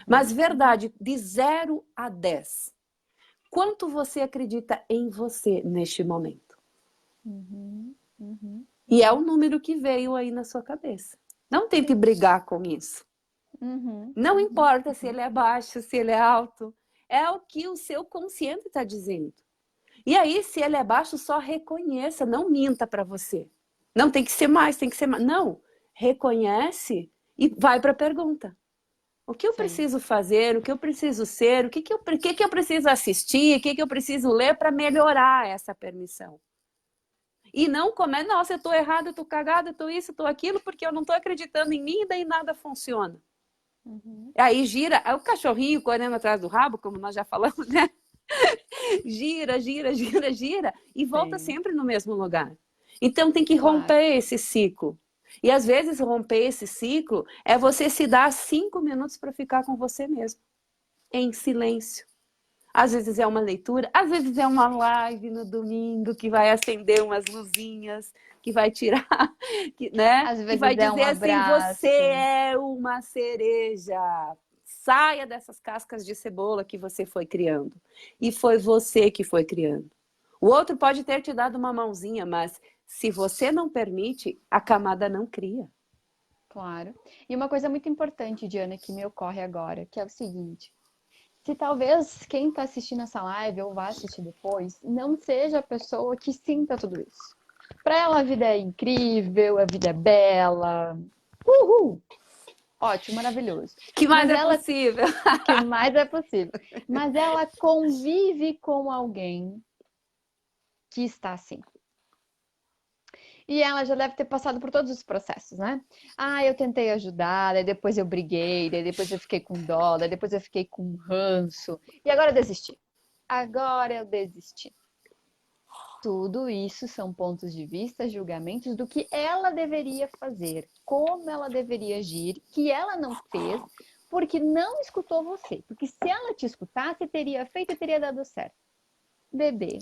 Mas uhum, uhum, verdade, de 0 a 10, quanto você acredita em você neste momento? uhum, uhum, E é o uhum. número que veio aí na sua cabeça. Não tente Sim. brigar com isso. Uhum, Não uhum, importa se uhum. ele é baixo, se ele é alto. É o que o seu consciente está dizendo. E aí, se ele é baixo, só reconheça, não minta para você. Não tem que ser mais, tem que ser mais. Não, reconhece e vai para a pergunta. O que eu Sim. preciso fazer? O que eu preciso ser? Que eu preciso assistir? O que eu preciso ler para melhorar essa permissão? E não começa, nossa, eu estou errado, eu estou cagado, eu estou isso, eu estou aquilo, porque eu não estou acreditando em mim e daí nada funciona. Uhum. Aí gira, aí o cachorrinho correndo atrás do rabo, como nós já falamos, né? Gira, gira, gira, gira e volta Sim, sempre no mesmo lugar. Então tem que claro. romper esse ciclo. E às vezes romper esse ciclo é você se dar 5 minutos para ficar com você mesmo, em silêncio. Às vezes é uma leitura, às vezes é uma live no domingo que vai acender umas luzinhas, que vai tirar, né? Às Que vai vezes é um dizer assim: você abraço. é uma cereja. Saia dessas cascas de cebola que você foi criando. E foi você que foi criando. O outro pode ter te dado uma mãozinha, mas se você não permite, a camada não cria. Claro. E uma coisa muito importante, Diana, que me ocorre agora, que é o seguinte: se talvez quem está assistindo essa live ou vai assistir depois, não seja a pessoa que sinta tudo isso. Para ela a vida é incrível, a vida é bela, uhul, ótimo, maravilhoso. Que mais Mas é ela, possível? que mais é possível, mas ela convive com alguém que está assim. E ela já deve ter passado por todos os processos, né? Ah, eu tentei ajudar, daí depois eu briguei, daí depois eu fiquei com dó, daí depois eu fiquei com ranço, e agora eu desisti. Agora eu desisti. Tudo isso são pontos de vista, julgamentos do que ela deveria fazer, como ela deveria agir, que ela não fez, porque não escutou você. Porque se ela te escutasse, teria feito e teria dado certo. Bebê,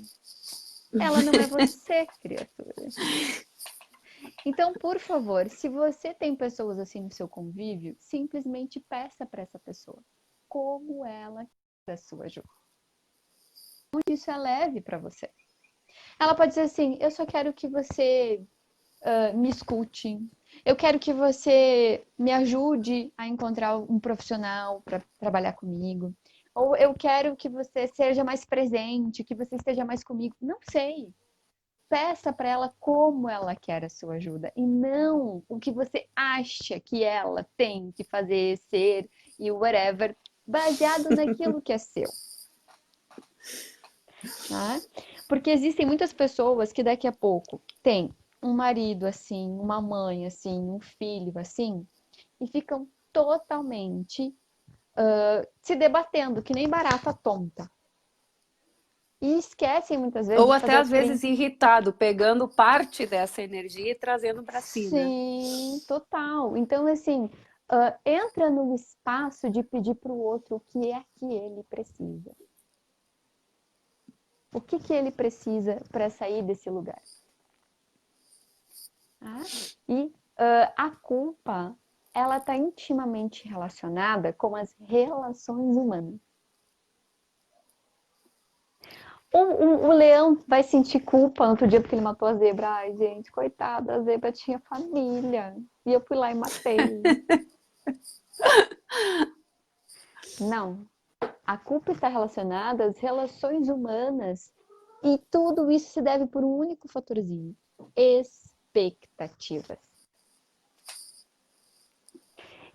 ela não é você, criatura. Então, por favor, se você tem pessoas assim no seu convívio, simplesmente peça para essa pessoa como ela quer a sua ajuda. Onde isso é leve para você. Ela pode dizer assim: eu só quero que você me escute. Eu quero que você me ajude a encontrar um profissional para trabalhar comigo. Ou eu quero que você seja mais presente, que você esteja mais comigo. Não sei. Peça para ela como ela quer a sua ajuda e não o que você acha que ela tem que fazer, ser e whatever, baseado naquilo que é seu, tá? Porque existem muitas pessoas que daqui a pouco têm um marido assim, uma mãe assim, um filho assim, e ficam totalmente se debatendo, que nem barata tonta. E esquecem muitas vezes Ou de até fazer o às vezes irritado, pegando parte dessa energia e trazendo para si, né? Sim, total. Então, assim, entra no espaço de pedir para o outro o que é que ele precisa. O que que ele precisa para sair desse lugar? Tá? E a culpa, ela está intimamente relacionada com as relações humanas. O leão vai sentir culpa no outro dia porque ele matou a zebra. Ai, gente, coitada, a zebra tinha família. E eu fui lá e matei. Não, a culpa está relacionada às relações humanas e tudo isso se deve por um único fatorzinho: expectativas.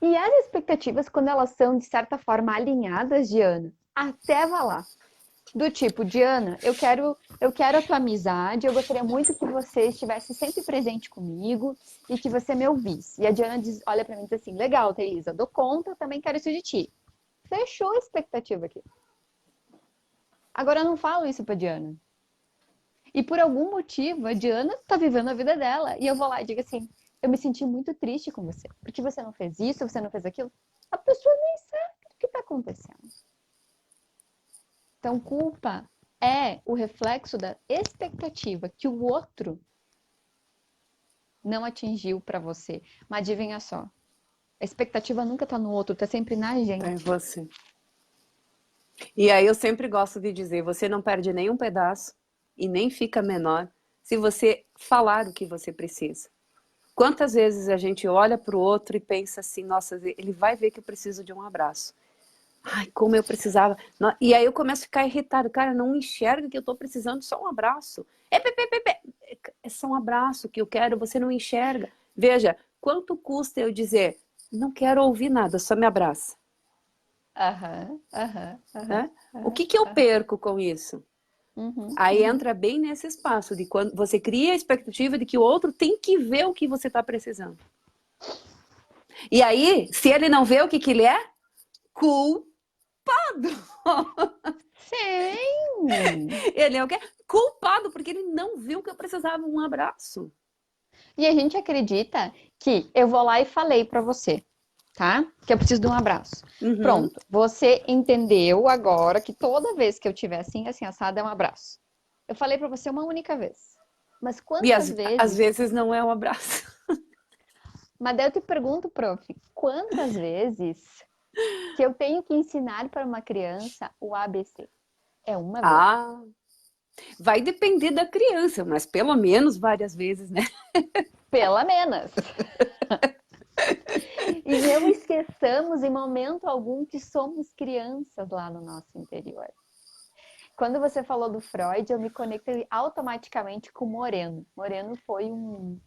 E as expectativas, quando elas são de certa forma alinhadas, Diana, até vai lá. Do tipo, Diana, eu quero a tua amizade, eu gostaria muito que você estivesse sempre presente comigo e que você me ouvisse. E a Diana diz, olha para mim e diz assim: legal, Thaisa, dou conta, eu também quero isso de ti. Fechou a expectativa aqui. Agora eu não falo isso pra Diana. E por algum motivo, a Diana tá vivendo a vida dela. E eu vou lá e digo assim: eu me senti muito triste com você. Porque você não fez isso, você não fez aquilo. A pessoa nem sabe o que tá acontecendo. Então, culpa é o reflexo da expectativa que o outro não atingiu para você. Mas adivinha só, a expectativa nunca tá no outro, tá sempre na É gente. você. E aí eu sempre gosto de dizer, você não perde nenhum pedaço e nem fica menor se você falar o que você precisa. Quantas vezes a gente olha para o outro e pensa assim, nossa, ele vai ver que eu preciso de um abraço. Ai, como eu precisava. E aí eu começo a ficar irritado. Cara, não enxerga que eu estou precisando de só um abraço. É só um abraço que eu quero, você não enxerga. Veja, quanto custa eu dizer, não quero ouvir nada, só me abraça. Aham, aham, aham, Né? O aham, que que eu aham. perco com isso? Uhum, Aí uhum. entra bem nesse espaço de quando você cria a expectativa de que o outro tem que ver o que você está precisando. E aí, se ele não vê o que que ele é, culpado. Sim! Ele é o quê? Culpado, porque ele não viu que eu precisava de um abraço. E a gente acredita que eu vou lá e falei pra você, tá? Que eu preciso de um abraço. Uhum. Pronto, você entendeu agora que toda vez que eu tiver assim, assim, assado, é um abraço. Eu falei pra você uma única vez. Mas E quantas às vezes? vezes não é um abraço. Mas daí eu te pergunto, prof, quantas vezes que eu tenho que ensinar para uma criança o ABC? É uma vez. Ah, vai depender da criança, mas pelo menos várias vezes, né? Pela menos. E não esqueçamos em momento algum que somos crianças lá no nosso interior. Quando você falou do Freud, eu me conectei automaticamente com Moreno. Moreno foi um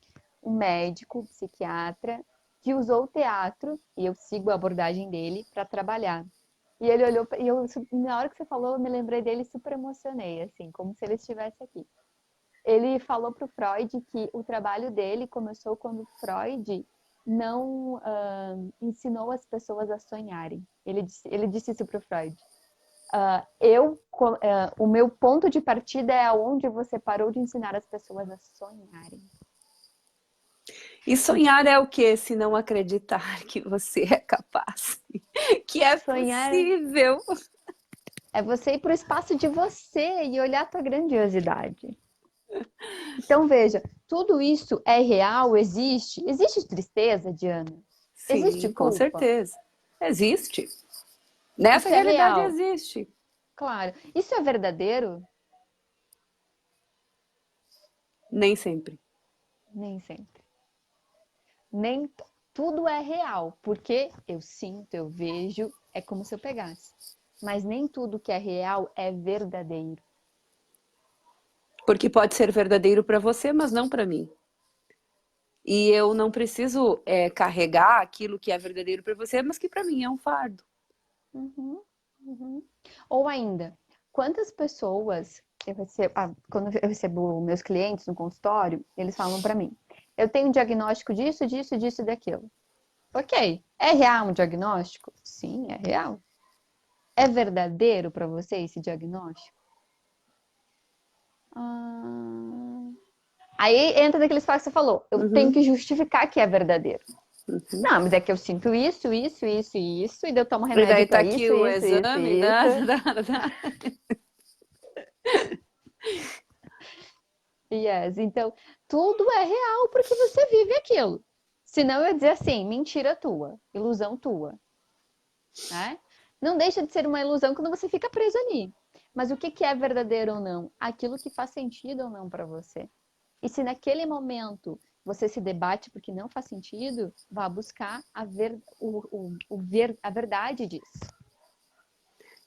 médico, psiquiatra, que usou o teatro, e eu sigo a abordagem dele, para trabalhar. E ele olhou, e eu, na hora que você falou, eu me lembrei dele e super emocionei, assim, como se ele estivesse aqui. Ele falou para o Freud que o trabalho dele começou quando Freud não ensinou as pessoas a sonharem. Ele disse isso para o Freud. O meu ponto de partida é aonde você parou de ensinar as pessoas a sonharem. E sonhar é o que se não acreditar que você é capaz, que é Sonhar possível. é você ir para o espaço de você e olhar a tua grandiosidade. Então, veja, tudo isso é real, existe? Existe tristeza, Diana? Existe Sim, com culpa? certeza. Existe. Nessa Isso é realidade real? existe. Claro. Isso é verdadeiro? Nem sempre. Nem sempre. Nem tudo é real, porque eu sinto, eu vejo, é como se eu pegasse. Mas nem tudo que é real é verdadeiro. Porque pode ser verdadeiro para você, mas não para mim. E eu não preciso carregar aquilo que é verdadeiro para você, mas que para mim é um fardo. Uhum, uhum. Ou ainda, quantas pessoas quando eu recebo meus clientes no consultório, eles falam para mim: eu tenho um diagnóstico disso, disso, disso e daquilo. Ok, é real um diagnóstico? Sim, é real. É verdadeiro para você esse diagnóstico? Ah, aí entra naquele espaço que você falou, eu tenho Uhum, que justificar que é verdadeiro. uhum. Não, mas é que eu sinto isso, isso, isso e isso, e daí eu tomo E remédio daí tá para aqui isso, o isso, isso exame, e né? isso. Yes. Então, tudo é real porque você vive aquilo. Senão eu ia dizer assim, mentira tua, ilusão tua, né? Não deixa de ser uma ilusão quando você fica preso ali. Mas o que é verdadeiro ou não? Aquilo que faz sentido ou não para você. E se naquele momento você se debate porque não faz sentido, vá buscar a verdade disso.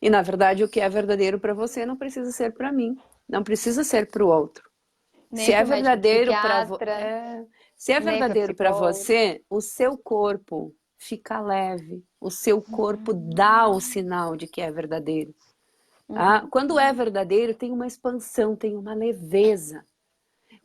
E na verdade, o que é verdadeiro para você não precisa ser para mim, não precisa ser para o outro. Se Nem é para o médico verdadeiro para psiquiatra, se é nem para verdadeiro para psicólogo. você, o seu corpo fica leve, o seu corpo dá o sinal de que é verdadeiro. Ah, Uhum, quando é uhum. verdadeiro, tem uma expansão, tem uma leveza.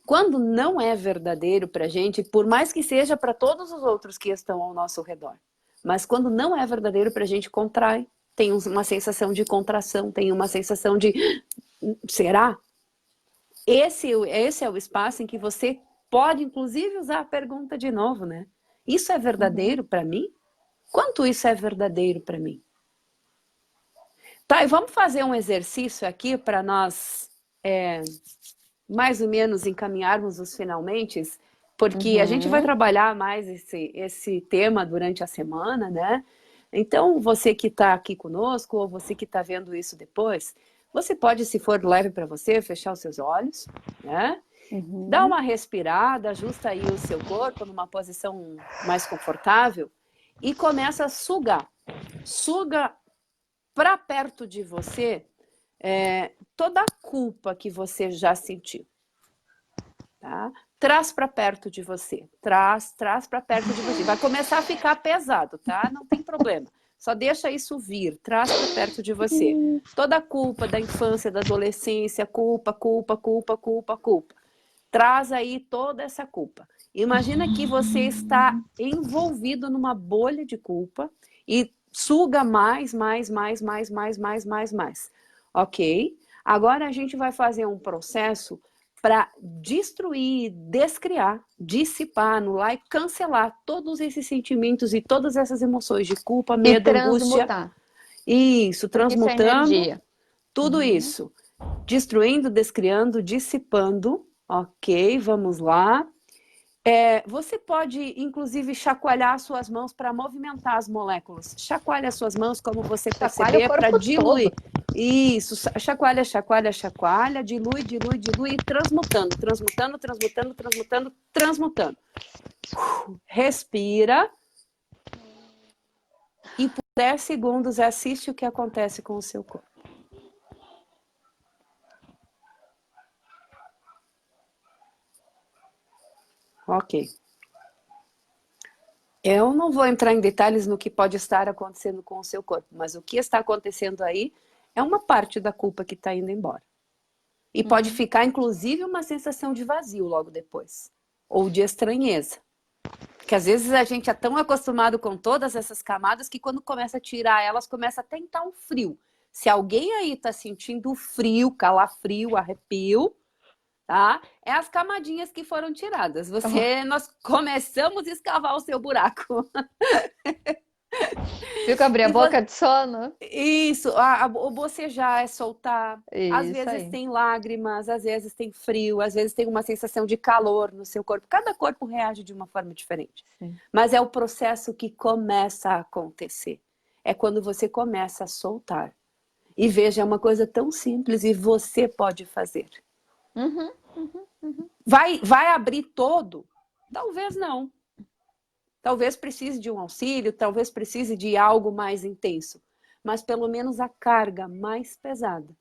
Quando não é verdadeiro para a gente, por mais que seja para todos os outros que estão ao nosso redor, mas quando não é verdadeiro para a gente, contrai, tem uma sensação de contração, tem uma sensação de será? esse é o espaço em que você pode, inclusive, usar a pergunta de novo, né? Isso é verdadeiro para mim? Quanto isso é verdadeiro para mim? Tá, e vamos fazer um exercício aqui para nós mais ou menos encaminharmos os finalmente, porque a gente vai trabalhar mais esse tema durante a semana, né? Então, você que está aqui conosco, ou você que está vendo isso depois, você pode, se for leve para você, fechar os seus olhos, né? Dá uma respirada, ajusta aí o seu corpo numa posição mais confortável e começa a sugar. Suga para perto de você toda a culpa que você já sentiu. Tá? Traz para perto de você. Traz para perto de você. Vai começar a ficar pesado, tá? Não tem problema. Só deixa isso vir. Traz para perto de você. Toda a culpa da infância, da adolescência, culpa. Traz aí toda essa culpa. Imagina que você está envolvido numa bolha de culpa e suga mais. Ok? Agora a gente vai fazer um processo para destruir, descriar, dissipar, anular e cancelar todos esses sentimentos e todas essas emoções de culpa, E medo, angústia. transmutar. Isso, Porque isso é transmutando energia. tudo isso. Destruindo, descriando, dissipando. Ok, vamos lá. Você pode, inclusive, chacoalhar as suas mãos para movimentar as moléculas. Chacoalha as suas mãos, como você Chacoalha o perceber, para corpo diluir. todo. Isso, chacoalha, dilui, e transmutando. Respira e por 10 segundos assiste o que acontece com o seu corpo. Ok. Eu não vou entrar em detalhes no que pode estar acontecendo com o seu corpo, mas o que está acontecendo aí é uma parte da culpa que está indo embora. E pode ficar, inclusive, uma sensação de vazio logo depois, ou de estranheza. Porque às vezes a gente é tão acostumado com todas essas camadas que quando começa a tirar elas, começa a tentar um frio. Se alguém aí está sentindo frio, calafrio, arrepio, tá? É as camadinhas que foram tiradas. Nós começamos a escavar o seu buraco. Viu que eu abri a E boca de sono? isso, o bocejar é soltar. Às Isso vezes aí. tem lágrimas, às vezes tem frio, às vezes tem uma sensação de calor no seu corpo. Cada corpo reage de uma forma diferente. Sim. Mas é o processo que começa a acontecer. É quando você começa a soltar. E veja, é uma coisa tão simples e você pode fazer. Vai abrir todo? Talvez não. Talvez precise de um auxílio, talvez precise de algo mais intenso. Mas pelo menos a carga mais pesada.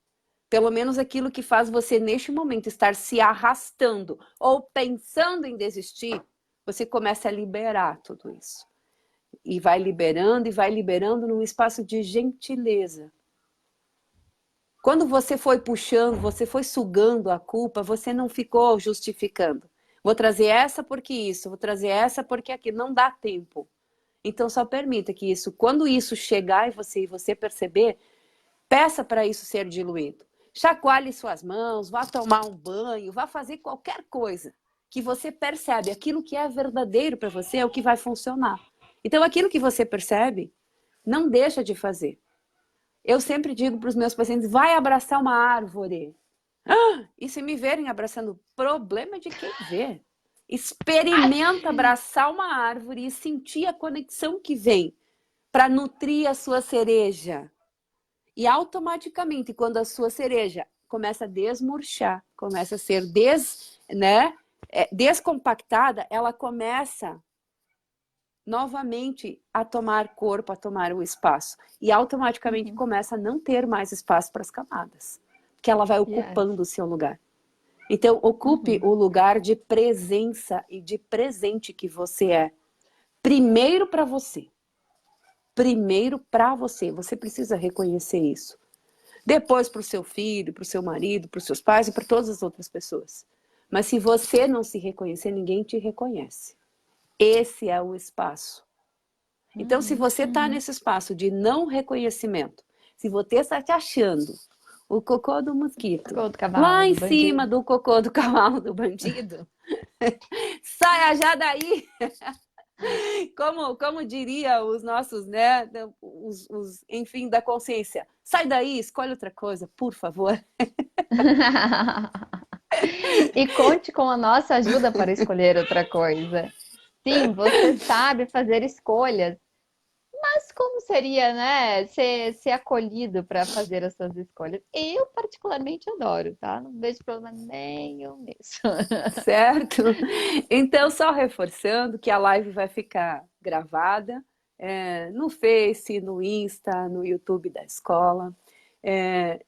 Pelo menos aquilo que faz você, neste momento, estar se arrastando ou pensando em desistir, você começa a liberar tudo isso. E vai liberando num espaço de gentileza. Quando você foi puxando, você foi sugando a culpa, você não ficou justificando. Vou trazer essa porque isso, vou trazer essa porque aquilo. Não dá tempo. Então só permita que isso, quando isso chegar e você perceber, peça para isso ser diluído. Chacoalhe suas mãos, vá tomar um banho, vá fazer qualquer coisa que você percebe. Aquilo que é verdadeiro para você é o que vai funcionar. Então aquilo que você percebe, não deixa de fazer. Eu sempre digo para os meus pacientes, vai abraçar uma árvore. E se me verem abraçando, problema de quem vê. Experimenta abraçar uma árvore e sentir a conexão que vem para nutrir a sua cereja. E automaticamente, quando a sua cereja começa a desmurchar, começa a ser descompactada, ela começa novamente a tomar corpo, a tomar o espaço. E automaticamente começa a não ter mais espaço para as camadas. Porque ela vai ocupando o seu lugar. Então, ocupe o lugar de presença e de presente que você é. Primeiro para você. Primeiro para você. Você precisa reconhecer isso. Depois para o seu filho, para o seu marido, para os seus pais e para todas as outras pessoas. Mas se você não se reconhecer, ninguém te reconhece. Esse é o espaço. Então, se você está nesse espaço de não reconhecimento, se você está te achando o cocô do mosquito, Cocô do cavalo, lá em do cima bandido. do cocô do cavalo do bandido, saia já daí! Como diria os nossos, né, enfim, da consciência, sai daí, escolhe outra coisa, por favor. E conte com a nossa ajuda para escolher outra coisa. Sim, você sabe fazer escolhas. Mas como seria, né, ser acolhido para fazer as suas escolhas? Eu particularmente adoro, tá? Não vejo problema nenhum nisso. Certo? Então, só reforçando que a live vai ficar gravada no Face, no Insta, no YouTube da escola.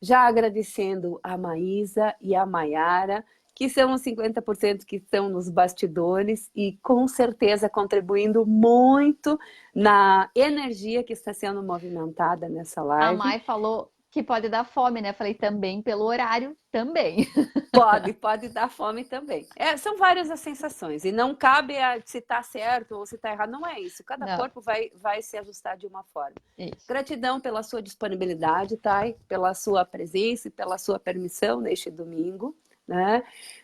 Já agradecendo a Maísa e a Maiara, que são os 50% que estão nos bastidores e com certeza contribuindo muito na energia que está sendo movimentada nessa A live. Mai falou que pode dar fome, né? Falei também pelo horário, também. Pode dar fome também. São várias as sensações, e não cabe se está certo ou se está errado, não é isso. Cada Não, corpo vai se ajustar de uma forma. isso. Gratidão pela sua disponibilidade, Thay, pela sua presença e pela sua permissão neste domingo, né?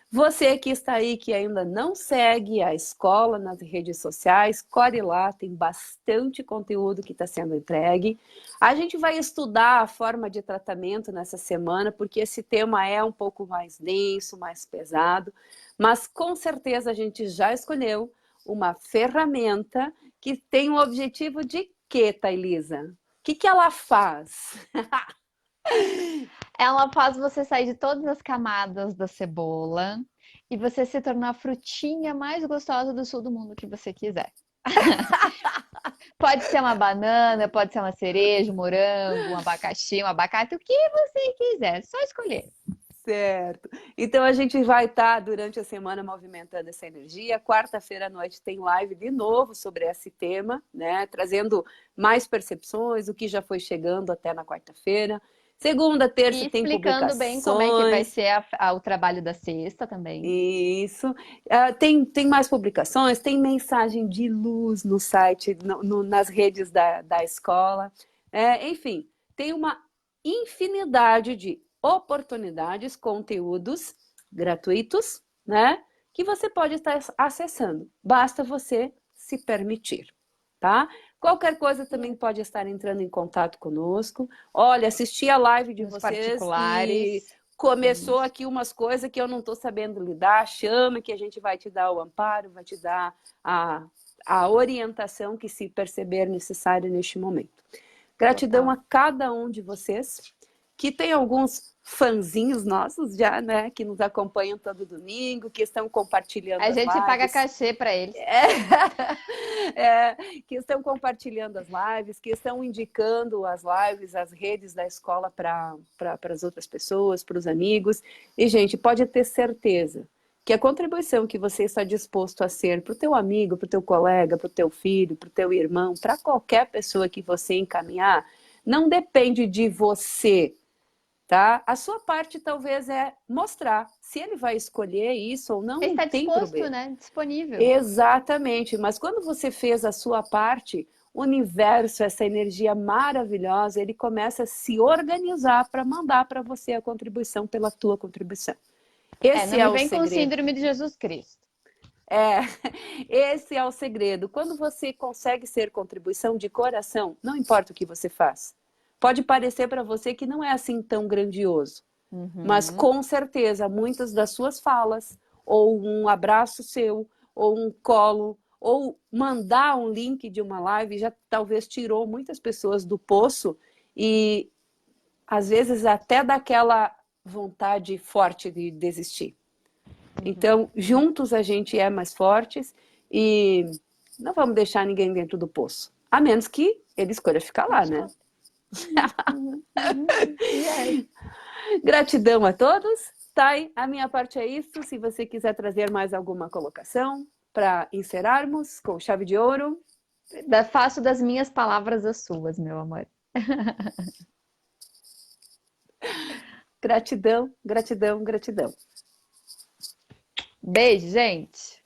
Você que está aí, que ainda não segue a escola nas redes sociais, corre lá, tem bastante conteúdo que está sendo entregue. A gente vai estudar a forma de tratamento nessa semana, porque esse tema é um pouco mais denso, mais pesado, mas com certeza a gente já escolheu uma ferramenta que tem o objetivo de quê, Thailisa? O que ela faz? Ela faz você sair de todas as camadas da cebola e você se tornar a frutinha mais gostosa do sul do mundo que você quiser. Pode ser uma banana, pode ser uma cereja, um morango, um abacaxi, um abacate, o que você quiser, só escolher. Certo. Então a gente vai estar durante a semana movimentando essa energia. Quarta-feira à noite tem live de novo sobre esse tema, né? Trazendo mais percepções, o que já foi chegando até na quarta-feira. Segunda, terça E tem explicando bem como é que vai publicações. ser o trabalho da sexta também. Isso. Tem mais publicações, tem mensagem de luz no site, nas redes da escola. Enfim, tem uma infinidade de oportunidades, conteúdos gratuitos, né? Que você pode estar acessando. Basta você se permitir, tá? Qualquer coisa também pode estar entrando em contato conosco. Olha, assisti a live de Nos vocês e particulares. começou Isso. aqui umas coisas que eu não estou sabendo lidar, chama que a gente vai te dar o amparo, vai te dar a, a orientação que se perceber necessário neste momento. Gratidão Total. a cada um de vocês, que tem alguns fãzinhos nossos já, né, que nos acompanham todo domingo, que estão compartilhando A as gente paga lives. cachê para eles. Que estão compartilhando as lives, que estão indicando as lives, as redes da escola para as outras pessoas, para os amigos. E, gente, pode ter certeza que a contribuição que você está disposto a ser para o teu amigo, para o teu colega, para o teu filho, para o teu irmão, para qualquer pessoa que você encaminhar, não depende de você, tá? A sua parte talvez é mostrar. Se ele vai escolher isso ou não, não Está tem disposto, problema. né? Disponível. Exatamente, mas quando você fez a sua parte, o universo, essa energia maravilhosa, ele começa a se organizar para mandar para você a contribuição pela tua contribuição. Não Esse é me o vem com segredo. síndrome de Jesus Cristo. É, esse é o segredo. Quando você consegue ser contribuição de coração, não importa o que você faz. Pode parecer para você que não é assim tão grandioso, mas Uhum. com certeza muitas das suas falas, ou um abraço seu, ou um colo, ou mandar um link de uma live já talvez tirou muitas pessoas do poço e às vezes até daquela vontade forte de desistir. Uhum. Então, juntos a gente é mais fortes e não vamos deixar ninguém dentro do poço. A menos que ele escolha ficar lá, né? Escolhe. Uhum, uhum, uhum. Yes. Gratidão a todos. Thay, a minha parte é isso. Se você quiser trazer mais alguma colocação para encerrarmos com chave de ouro. Faço das minhas palavras as suas, meu amor. Gratidão, gratidão, gratidão. Beijo, gente.